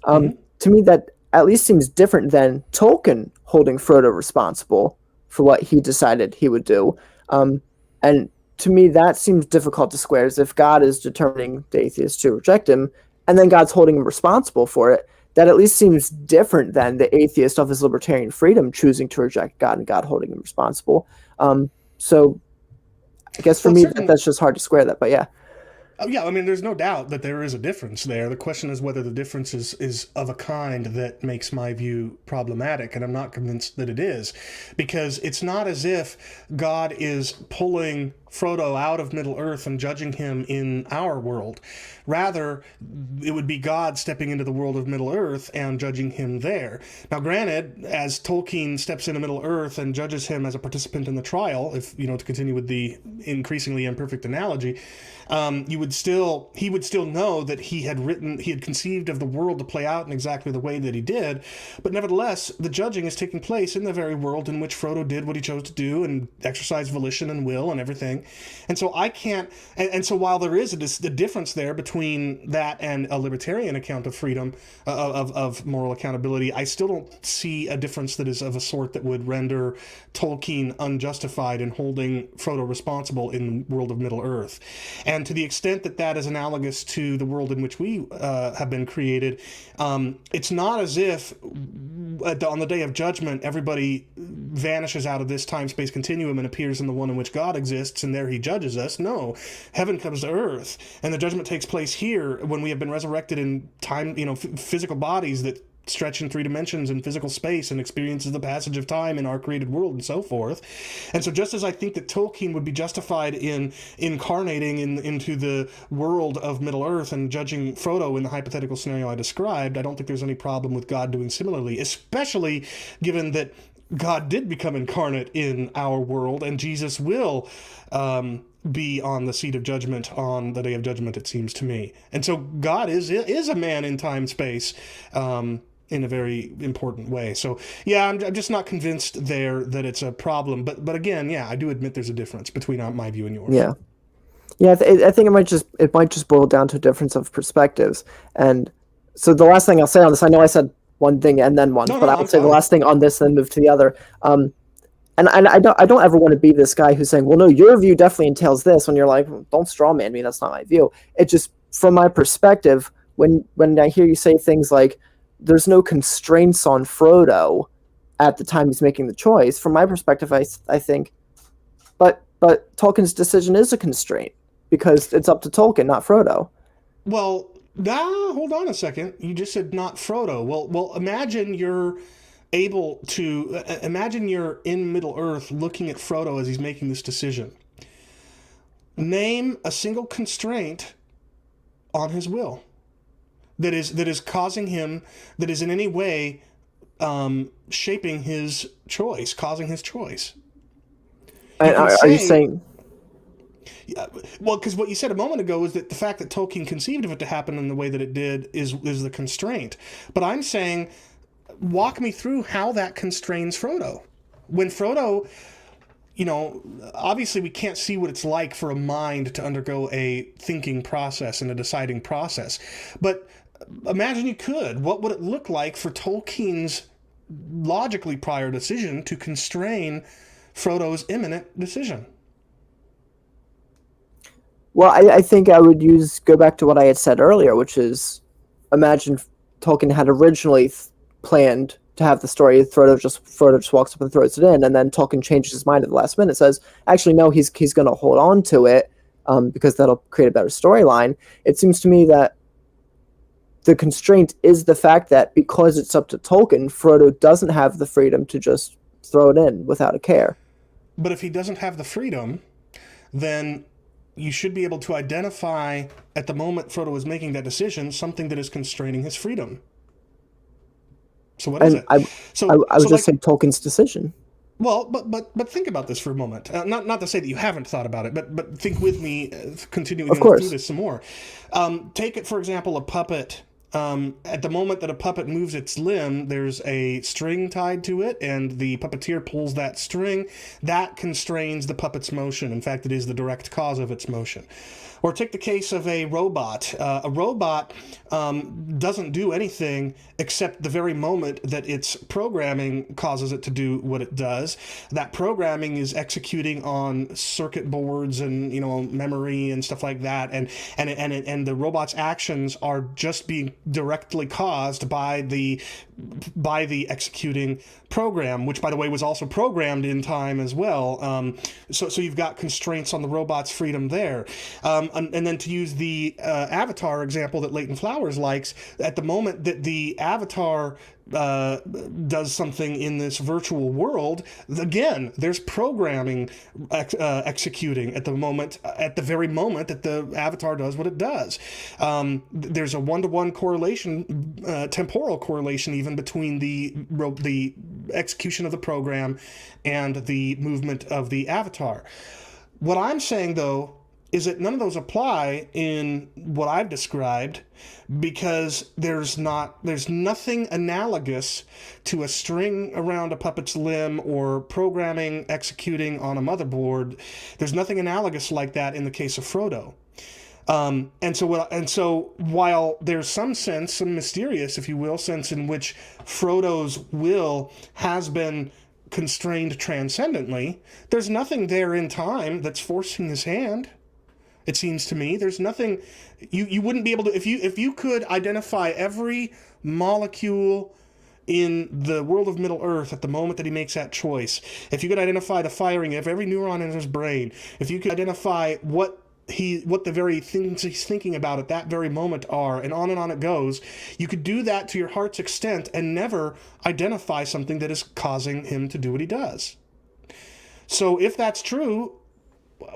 [SPEAKER 1] To me, that at least seems different than Tolkien holding Frodo responsible for what he decided he would do. And to me, that seems difficult to square, as if God is determining the atheist to reject him, and then God's holding him responsible for it. That at least seems different than the atheist of his libertarian freedom choosing to reject God and God holding him responsible. So I guess for me, that's just hard to square that, but yeah.
[SPEAKER 2] Yeah, I mean, there's no doubt that there is a difference there. The question is whether the difference is of a kind that makes my view problematic, and I'm not convinced that it is, because it's not as if God is pulling Frodo out of Middle-earth and judging him in our world. Rather, it would be God stepping into the world of Middle-earth and judging him there. Now, granted, as Tolkien steps into Middle-earth and judges him as a participant in the trial, if to continue with the increasingly imperfect analogy, he would still know that he had conceived of the world to play out in exactly the way that he did. But nevertheless, the judging is taking place in the very world in which Frodo did what he chose to do and exercised volition and will and everything. And so I can't, and so while there is a difference there between that and a libertarian account of freedom, of moral accountability, I still don't see a difference that is of a sort that would render Tolkien unjustified in holding Frodo responsible in the world of Middle-earth. And to the extent that that is analogous to the world in which we have been created, it's not as if on the day of judgment everybody vanishes out of this time-space continuum and appears in the one in which God exists, and there he judges us. No, heaven comes to earth, and the judgment takes place here when we have been resurrected in time, physical bodies that stretch in 3 dimensions in physical space and experiences the passage of time in our created world and so forth. And so just as I think that Tolkien would be justified in incarnating into the world of Middle-earth and judging Frodo in the hypothetical scenario I described, I don't think there's any problem with God doing similarly, especially given that God did become incarnate in our world, and Jesus will be on the seat of judgment on the day of judgment, it seems to me. And so God is a man in time space in a very important way. So yeah, I'm just not convinced there that it's a problem. But again, yeah, I do admit there's a difference between my view and yours.
[SPEAKER 1] Yeah. I think it might just boil down to a difference of perspectives. And so the last thing I'll say on this, I know I said one thing and then one, but I would say the last thing on this, then move to the other. And I don't ever want to be this guy who's saying, well, no, your view definitely entails this, when you're like, well, don't straw man me, that's not my view. It just, from my perspective, when I hear you say things like, there's no constraints on Frodo at the time he's making the choice, from my perspective, I think, but Tolkien's decision is a constraint, because it's up to Tolkien, not Frodo.
[SPEAKER 2] Well, hold on a second. You just said not Frodo. Well, imagine you're in Middle-earth looking at Frodo as he's making this decision. Name a single constraint on his will that is causing him, that is in any way shaping his choice, causing his choice.
[SPEAKER 1] Are you saying?
[SPEAKER 2] Yeah, well, because what you said a moment ago is that the fact that Tolkien conceived of it to happen in the way that it did is the constraint. But I'm saying, walk me through how that constrains Frodo. When Frodo, obviously we can't see what it's like for a mind to undergo a thinking process and a deciding process. But imagine you could. What would it look like for Tolkien's logically prior decision to constrain Frodo's imminent decision?
[SPEAKER 1] Well, I think I would go back to what I had said earlier, which is imagine Tolkien had originally planned to have the story Frodo just walks up and throws it in, and then Tolkien changes his mind at the last minute, says, actually no, he's going to hold on to it because that'll create a better storyline. It seems to me that the constraint is the fact that because it's up to Tolkien, Frodo doesn't have the freedom to just throw it in without a care.
[SPEAKER 2] But if he doesn't have the freedom, then you should be able to identify at the moment Frodo is making that decision something that is constraining his freedom. So what is it?
[SPEAKER 1] I would just say Tolkien's decision.
[SPEAKER 2] Well, but think about this for a moment. Not to say that you haven't thought about it, but think with me, continuing through this some more. Take it, for example, a puppet. At the moment that a puppet moves its limb, there's a string tied to it, and the puppeteer pulls that string. That constrains the puppet's motion. In fact, it is the direct cause of its motion. Or take the case of a robot. A robot doesn't do anything except the very moment that its programming causes it to do what it does. That programming is executing on circuit boards and memory and stuff like that, and the robot's actions are just being directly caused by the executing program, which by the way was also programmed in time as well. So you've got constraints on the robot's freedom there. And then to use the Avatar example that Leighton Flowers likes, at the moment that the Avatar does something in this virtual world, again, there's programming executing at the very moment that the Avatar does what it does. There's a one-to-one correlation, temporal correlation even, between the execution of the program and the movement of the Avatar. What I'm saying, though, is that none of those apply in what I've described, because there's nothing analogous to a string around a puppet's limb or programming executing on a motherboard. There's nothing analogous like that in the case of Frodo. And so while there's some mysterious, if you will, sense in which Frodo's will has been constrained transcendently, there's nothing there in time that's forcing his hand. It seems to me there's nothing you wouldn't be able to, if you could identify every molecule in the world of Middle Earth at the moment that he makes that choice, if you could identify the firing of every neuron in his brain, if you could identify what the very things he's thinking about at that very moment are, and on it goes, you could do that to your heart's extent and never identify something that is causing him to do what he does. So if that's true,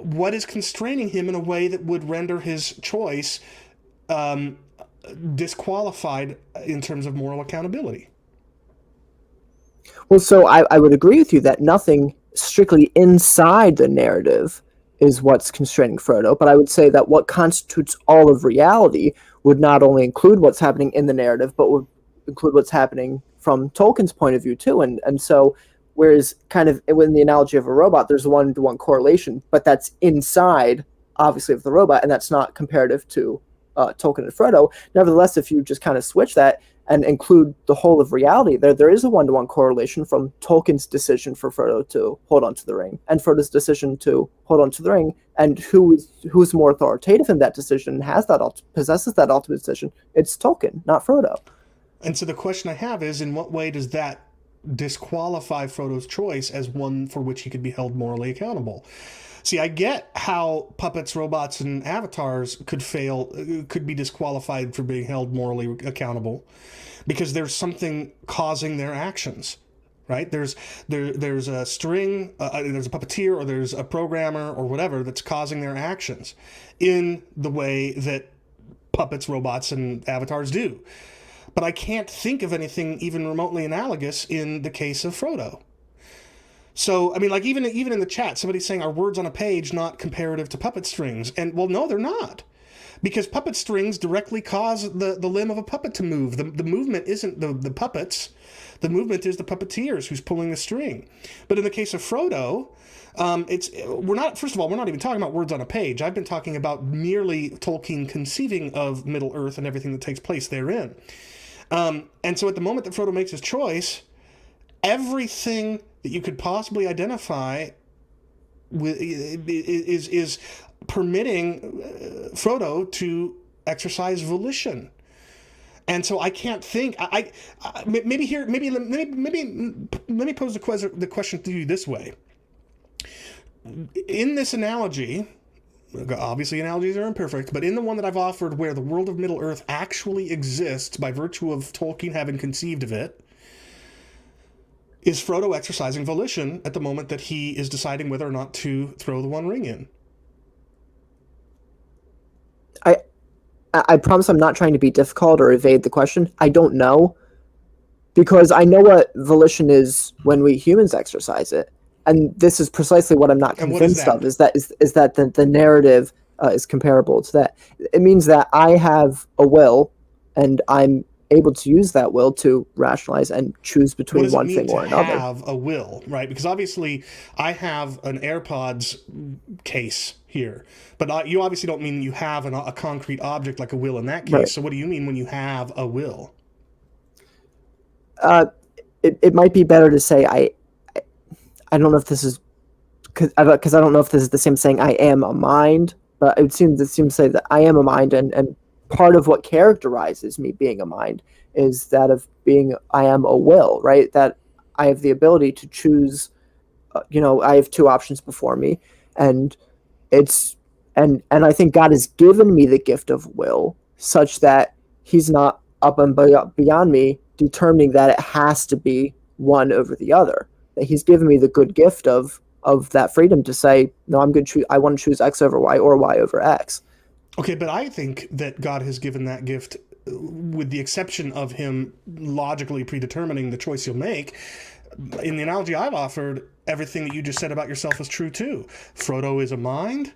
[SPEAKER 2] what is constraining him in a way that would render his choice disqualified in terms of moral accountability?
[SPEAKER 1] Well, so I would agree with you that nothing strictly inside the narrative is what's constraining Frodo, but I would say that what constitutes all of reality would not only include what's happening in the narrative, but would include what's happening from Tolkien's point of view too. And so whereas kind of in the analogy of a robot, there's a one-to-one correlation, but that's inside, obviously, of the robot, and that's not comparative to Tolkien and Frodo. Nevertheless, if you just kind of switch that and include the whole of reality, there is a one-to-one correlation from Tolkien's decision for Frodo to hold on to the ring and Frodo's decision to hold on to the ring, and who's more authoritative in that decision and possesses that ultimate decision. It's Tolkien, not Frodo.
[SPEAKER 2] And so the question I have is, in what way does that disqualify Frodo's choice as one for which he could be held morally accountable? See, I get how puppets, robots, and avatars could be disqualified for being held morally accountable, because there's something causing their actions, right? There's a string, there's a puppeteer, or there's a programmer, or whatever, that's causing their actions in the way that puppets, robots, and avatars do. But I can't think of anything even remotely analogous in the case of Frodo. So, I mean, like even in the chat, somebody's saying, are words on a page not comparative to puppet strings? And well, no, they're not. Because puppet strings directly cause the limb of a puppet to move. The movement isn't the puppets. The movement is the puppeteers who's pulling the string. But in the case of Frodo, we're not, first of all, we're not even talking about words on a page. I've been talking about merely Tolkien conceiving of Middle Earth and everything that takes place therein. And so at the moment that Frodo makes his choice, everything that you could possibly identify with is permitting Frodo to exercise volition. And so I can't think. Maybe here. Maybe let me pose the question to you this way. In this analogy, obviously analogies are imperfect, but in the one that I've offered, where the world of Middle Earth actually exists by virtue of Tolkien having conceived of it, is Frodo exercising volition at the moment that he is deciding whether or not to throw the One Ring in?
[SPEAKER 1] I promise I'm not trying to be difficult or evade the question. I don't know, because I know what volition is when we humans exercise it, and this is precisely what I'm not convinced of. Is that the narrative is comparable to that? It means that I have a will, and I'm able to use that will to rationalize and choose between one thing or another.
[SPEAKER 2] Have a will, right? Because obviously I have an AirPods case here, but you obviously don't mean you have a concrete object like a will in that case. Right. So what do you mean when you have a will?
[SPEAKER 1] It might be better to say I don't know if this is because I don't know if this is the same saying I am a mind, but it seems to say that I am a mind, and part of what characterizes me being a mind is that of being I am a will, right? That I have the ability to choose. I have two options before me, and I think God has given me the gift of will, such that He's not up and beyond me determining that it has to be one over the other. That He's given me the good gift of that freedom to say, no, I'm going to choose. I want to choose X over Y or Y over X.
[SPEAKER 2] Okay, but I think that God has given that gift, with the exception of Him logically predetermining the choice you'll make. In the analogy I've offered, everything that you just said about yourself is true too. Frodo is a mind.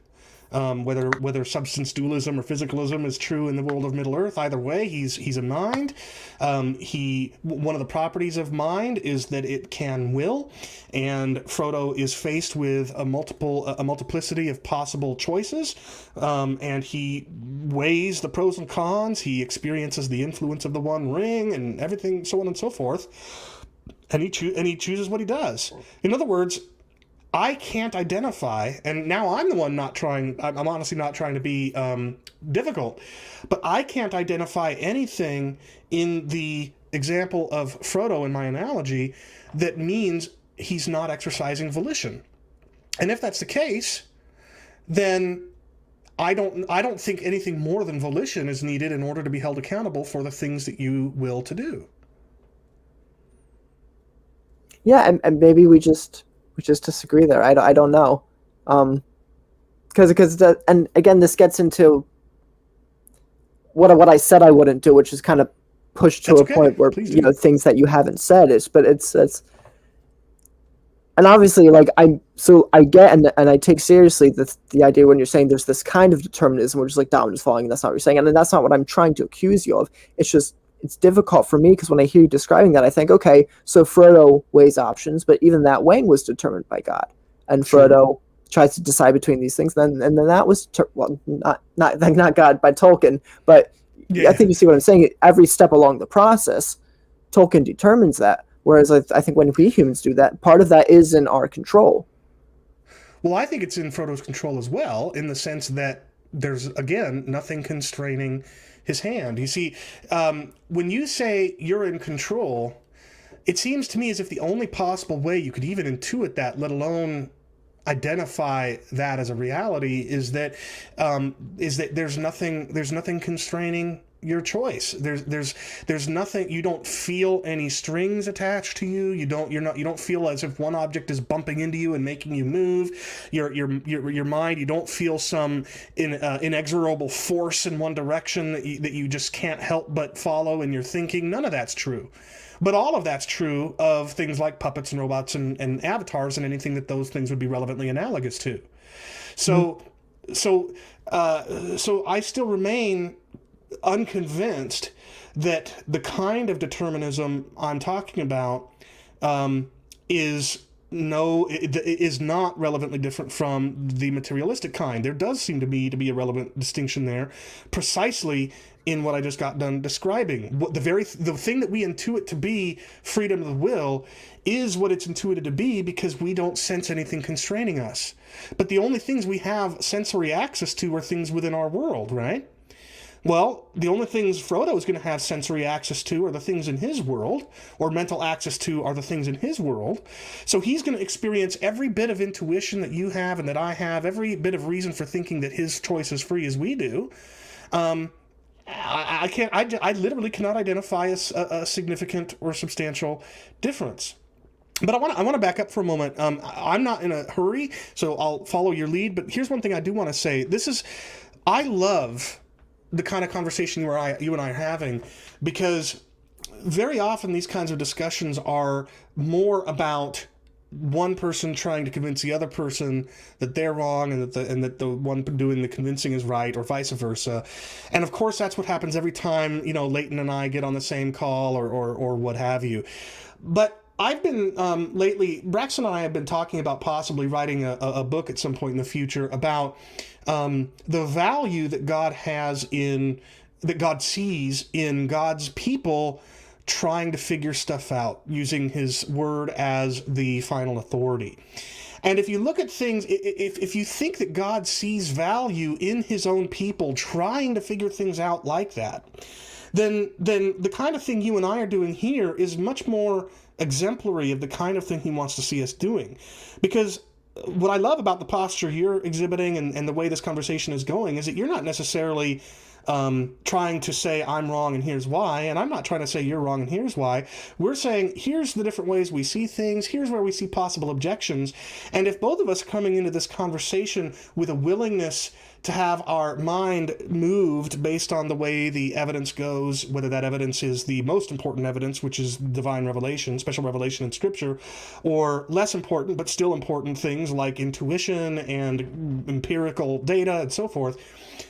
[SPEAKER 2] Whether substance dualism or physicalism is true in the world of Middle Earth, either way, he's a mind. One of the properties of mind is that it can will, and Frodo is faced with a multiplicity of possible choices, and he weighs the pros and cons. He experiences the influence of the One Ring and everything, so on and so forth, and he chooses what he does. In other words, I can't identify, and now I'm the one I'm honestly not trying to be difficult, but I can't identify anything in the example of Frodo in my analogy that means he's not exercising volition. And if that's the case, then I don't think anything more than volition is needed in order to be held accountable for the things that you will to do.
[SPEAKER 1] Yeah, and maybe we just disagree there. I don't know, because and again, this gets into what I said I wouldn't do, which is kind of pushed to a point where things that you haven't said is, but it's and obviously like I get and I take seriously the idea when you're saying there's this kind of determinism, which is like, no, I'm just following, and that's not what you're saying, and that's not what I'm trying to accuse you of. It's just it's difficult for me because when I hear you describing that, I think, okay, so Frodo weighs options, but even that weighing was determined by God, and Frodo tries to decide between these things. And then that was not God, by Tolkien, but I think you see what I'm saying. Every step along the process, Tolkien determines that. Whereas I think when we humans do that, part of that is in our control.
[SPEAKER 2] Well, I think it's in Frodo's control as well, in the sense that there's, again, nothing constraining his hand. You see, when you say you're in control, it seems to me as if the only possible way you could even intuit that, let alone identify that as a reality, is that there's nothing constraining your choice. There's nothing. You don't feel any strings attached to you. You don't feel as if one object is bumping into you and making you move. Your mind. You don't feel some inexorable force in one direction that you just can't help but follow in your thinking. None of that's true. But all of that's true of things like puppets and robots and avatars and anything that those things would be relevantly analogous to. So I still remain unconvinced that the kind of determinism I'm talking about is not relevantly different from the materialistic kind. There does seem to me to be a relevant distinction there, precisely in what I just got done describing. The thing that we intuit to be freedom of the will is what it's intuited to be because we don't sense anything constraining us. But the only things we have sensory access to are things within our world, right? Well, the only things Frodo is going to have sensory access to are the things in his world, or mental access to are the things in his world. So he's going to experience every bit of intuition that you have and that I have, every bit of reason for thinking that his choice is free as we do. I literally cannot identify a significant or substantial difference. But I want to back up for a moment. I'm not in a hurry, so I'll follow your lead. But here's one thing I do want to say. I love the kind of conversation you and I are having, because very often these kinds of discussions are more about one person trying to convince the other person that they're wrong and that the one doing the convincing is right, or vice versa. And of course, that's what happens every time, Leighton and I get on the same call or what have you. But I've been lately, Braxton and I have been talking about possibly writing a book at some point in the future about the value that that God sees in God's people trying to figure stuff out, using his word as the final authority. And if you look at things, if you think that God sees value in his own people trying to figure things out like that, then the kind of thing you and I are doing here is much more exemplary of the kind of thing he wants to see us doing. Because what I love about the posture you're exhibiting and the way this conversation is going is that you're not necessarily trying to say I'm wrong and here's why, and I'm not trying to say you're wrong and here's why. We're saying here's the different ways we see things, here's where we see possible objections, and if both of us are coming into this conversation with a willingness to have our mind moved based on the way the evidence goes, whether that evidence is the most important evidence, which is divine revelation, special revelation in Scripture, or less important but still important things like intuition and empirical data and so forth,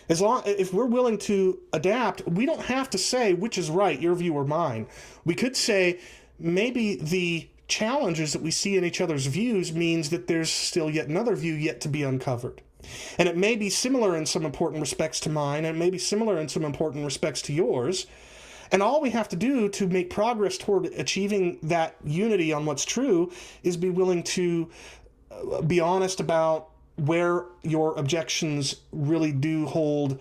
[SPEAKER 2] if we're willing to adapt, we don't have to say which is right, your view or mine. We could say maybe the challenges that we see in each other's views means that there's still yet another view yet to be uncovered. And it may be similar in some important respects to mine, and it may be similar in some important respects to yours. And all we have to do to make progress toward achieving that unity on what's true is be willing to be honest about where your objections really do hold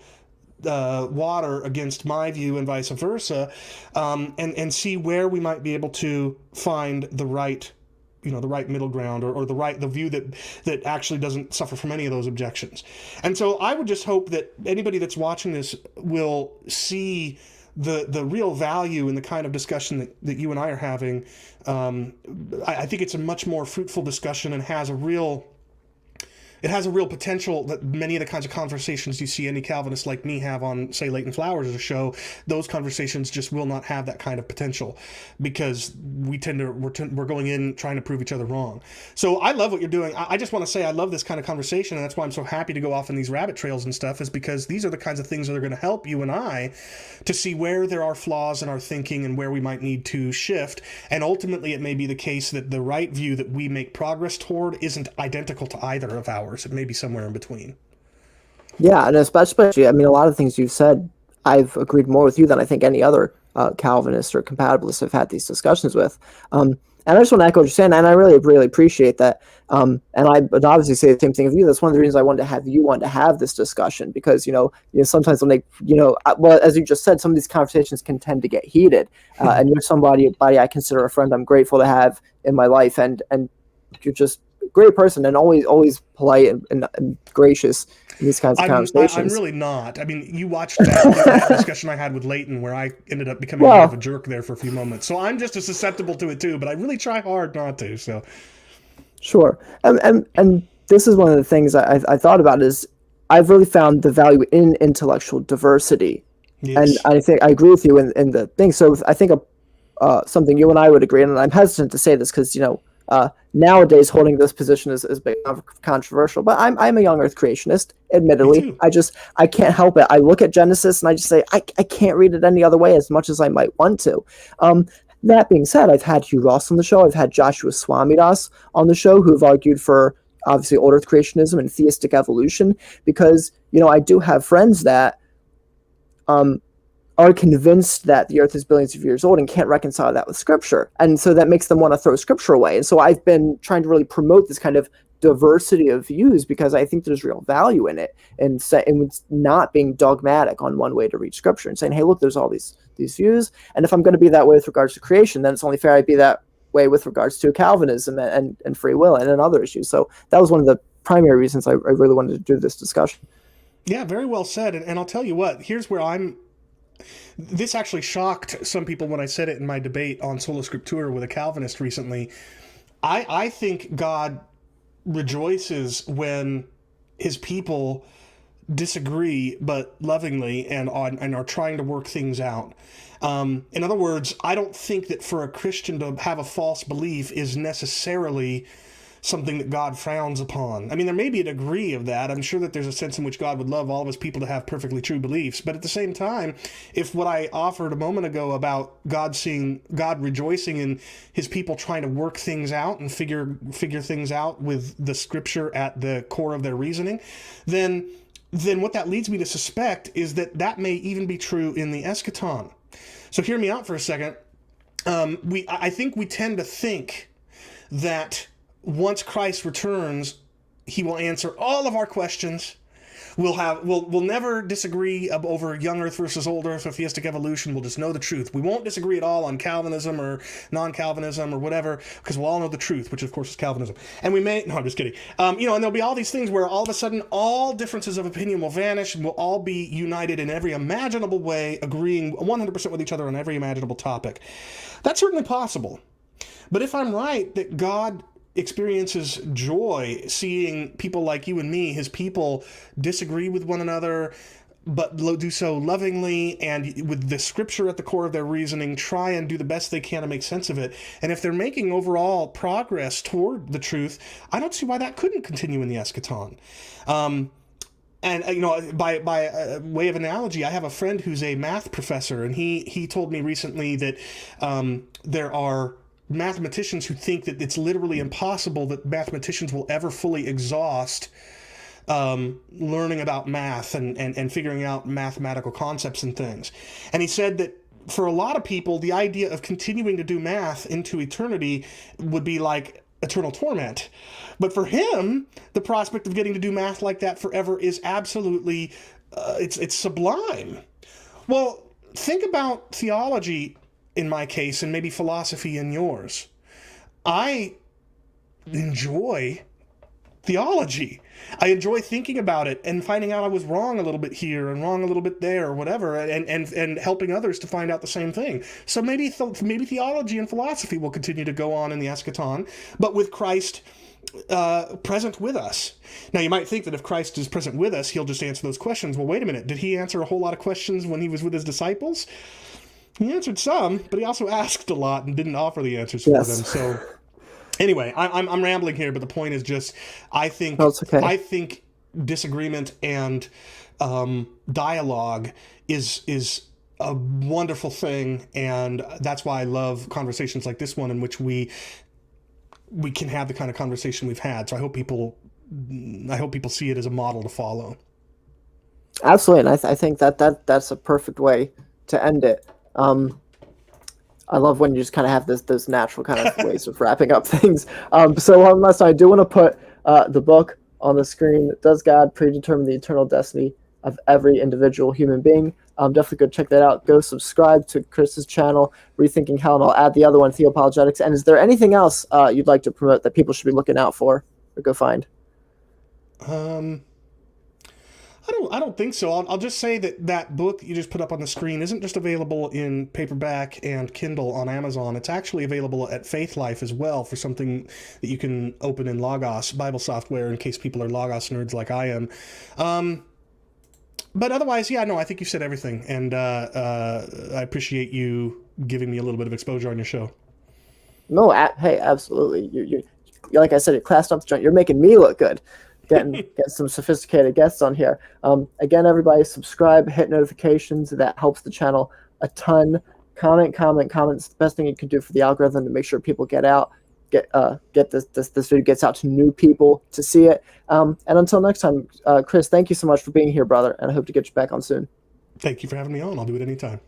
[SPEAKER 2] water against my view and vice versa, and see where we might be able to find the right middle ground, or the view that actually doesn't suffer from any of those objections. And so I would just hope that anybody that's watching this will see the real value in the kind of discussion that you and I are having. I think it's a much more fruitful discussion and has a real potential that many of the kinds of conversations you see any Calvinist like me have on, say, Leighton Flowers' show. Those conversations just will not have that kind of potential because we're going in trying to prove each other wrong. So I love what you're doing. I just want to say I love this kind of conversation, and that's why I'm so happy to go off in these rabbit trails and stuff, is because these are the kinds of things that are going to help you and I to see where there are flaws in our thinking and where we might need to shift. And ultimately, it may be the case that the right view that we make progress toward isn't identical to either of ours. It may be somewhere in between.
[SPEAKER 1] Yeah, and especially, I mean, a lot of things you've said, I've agreed more with you than I think any other Calvinist or compatibilist I've had these discussions with. And I just want to echo what you're saying, and I really, really appreciate that. And I would obviously say the same thing of you. That's one of the reasons I wanted to have you have this discussion, because, sometimes when well, as you just said, some of these conversations can tend to get heated. And you're somebody I consider a friend I'm grateful to have in my life, and you're just great person and always polite and gracious in these kinds of
[SPEAKER 2] I'm
[SPEAKER 1] conversations.
[SPEAKER 2] really not. I mean, you watched that discussion I had with Leighton, where I ended up becoming a bit of a
[SPEAKER 1] Well,
[SPEAKER 2] jerk there for a few moments. So I'm just as susceptible to it too. But I really try hard not to. So
[SPEAKER 1] sure. And this is one of the things I thought about is I've really found the value in intellectual diversity. And
[SPEAKER 2] yes,
[SPEAKER 1] I think I agree with you in the thing. So I think something you and I would agree, and I'm hesitant to say this because, nowadays holding this position is big controversial, but I'm a young earth creationist,
[SPEAKER 2] me
[SPEAKER 1] admittedly.
[SPEAKER 2] too.
[SPEAKER 1] I can't help it. I look at Genesis and I just say, I can't read it any other way as much as I might want to. That being said, I've had Hugh Ross on the show. I've had Joshua Swamidas on the show, who've argued for obviously old earth creationism and theistic evolution, because, I do have friends that are convinced that the earth is billions of years old and can't reconcile that with scripture. And so that makes them want to throw scripture away. And so I've been trying to really promote this kind of diversity of views because I think there's real value in it, and not being dogmatic on one way to read scripture and saying, hey, look, there's all these views. And if I'm going to be that way with regards to creation, then it's only fair I be that way with regards to Calvinism and free will and other issues. So that was one of the primary reasons I really wanted to do this discussion.
[SPEAKER 2] Yeah, very well said. And I'll tell you what. Here's where this actually shocked some people when I said it in my debate on Sola Scriptura with a Calvinist recently. I think God rejoices when his people disagree, but lovingly, and are trying to work things out. In other words, I don't think that for a Christian to have a false belief is necessarily something that God frowns upon. I mean, there may be a degree of that. I'm sure that there's a sense in which God would love all of his people to have perfectly true beliefs. But at the same time, if what I offered a moment ago about God rejoicing in his people trying to work things out and figure things out with the scripture at the core of their reasoning, then what that leads me to suspect is that may even be true in the eschaton. So hear me out for a second. I think we tend to think that once Christ returns, he will answer all of our questions. We'll never disagree over young earth versus old earth or theistic evolution. We'll just know the truth. We won't disagree at all on Calvinism or non-Calvinism or whatever, because we'll all know the truth, which of course is Calvinism. And I'm just kidding. And there'll be all these things where all of a sudden all differences of opinion will vanish and we'll all be united in every imaginable way, agreeing 100% with each other on every imaginable topic. That's certainly possible. But if I'm right that God experiences joy seeing people like you and me, his people, disagree with one another, but do so lovingly and with the scripture at the core of their reasoning, try and do the best they can to make sense of it. And if they're making overall progress toward the truth, I don't see why that couldn't continue in the eschaton. And by way of analogy, I have a friend who's a math professor, and he told me recently that there are mathematicians who think that it's literally impossible that mathematicians will ever fully exhaust learning about math and figuring out mathematical concepts and things. And he said that for a lot of people, the idea of continuing to do math into eternity would be like eternal torment. But for him, the prospect of getting to do math like that forever is absolutely, it's sublime. Well, think about theology in my case, and maybe philosophy in yours. I enjoy theology. I enjoy thinking about it and finding out I was wrong a little bit here and wrong a little bit there or whatever, and helping others to find out the same thing. So maybe theology and philosophy will continue to go on in the eschaton, but with Christ present with us. Now, you might think that if Christ is present with us, he'll just answer those questions. Well, wait a minute. Did he answer a whole lot of questions when he was with his disciples? He answered some, but he also asked a lot and didn't offer the answers for them. So anyway, I'm rambling here, but the point is just I think disagreement and dialogue is a wonderful thing, and that's why I love conversations like this one in which we can have the kind of conversation we've had. So I hope people see it as a model to follow.
[SPEAKER 1] Absolutely, and I think that's a perfect way to end it. I love when you just kind of have those natural kind of ways of wrapping up things. So unless I do want to put the book on the screen, Does God Predetermine the Eternal Destiny of Every Individual Human Being? Definitely go check that out. Go subscribe to Chris's channel, Rethinking Hell, and I'll add the other one, Theopologetics. And is there anything else you'd like to promote that people should be looking out for? or go find?
[SPEAKER 2] I don't think so. I'll just say that book you just put up on the screen isn't just available in paperback and Kindle on Amazon. It's actually available at Faithlife as well for something that you can open in Logos, Bible software, in case people are Logos nerds like I am. But otherwise, yeah, no, I think you said everything. And I appreciate you giving me a little bit of exposure on your show.
[SPEAKER 1] No, hey, absolutely. You like I said, you classed up the joint. You're making me look good. Get some sophisticated guests on here. Again, everybody, subscribe, hit notifications. That helps the channel a ton. Comment. It's the best thing you can do for the algorithm to make sure people get this video gets out to new people to see it. And until next time, Chris, thank you so much for being here, brother, and I hope to get you back on soon.
[SPEAKER 2] Thank you for having me on. I'll do it anytime.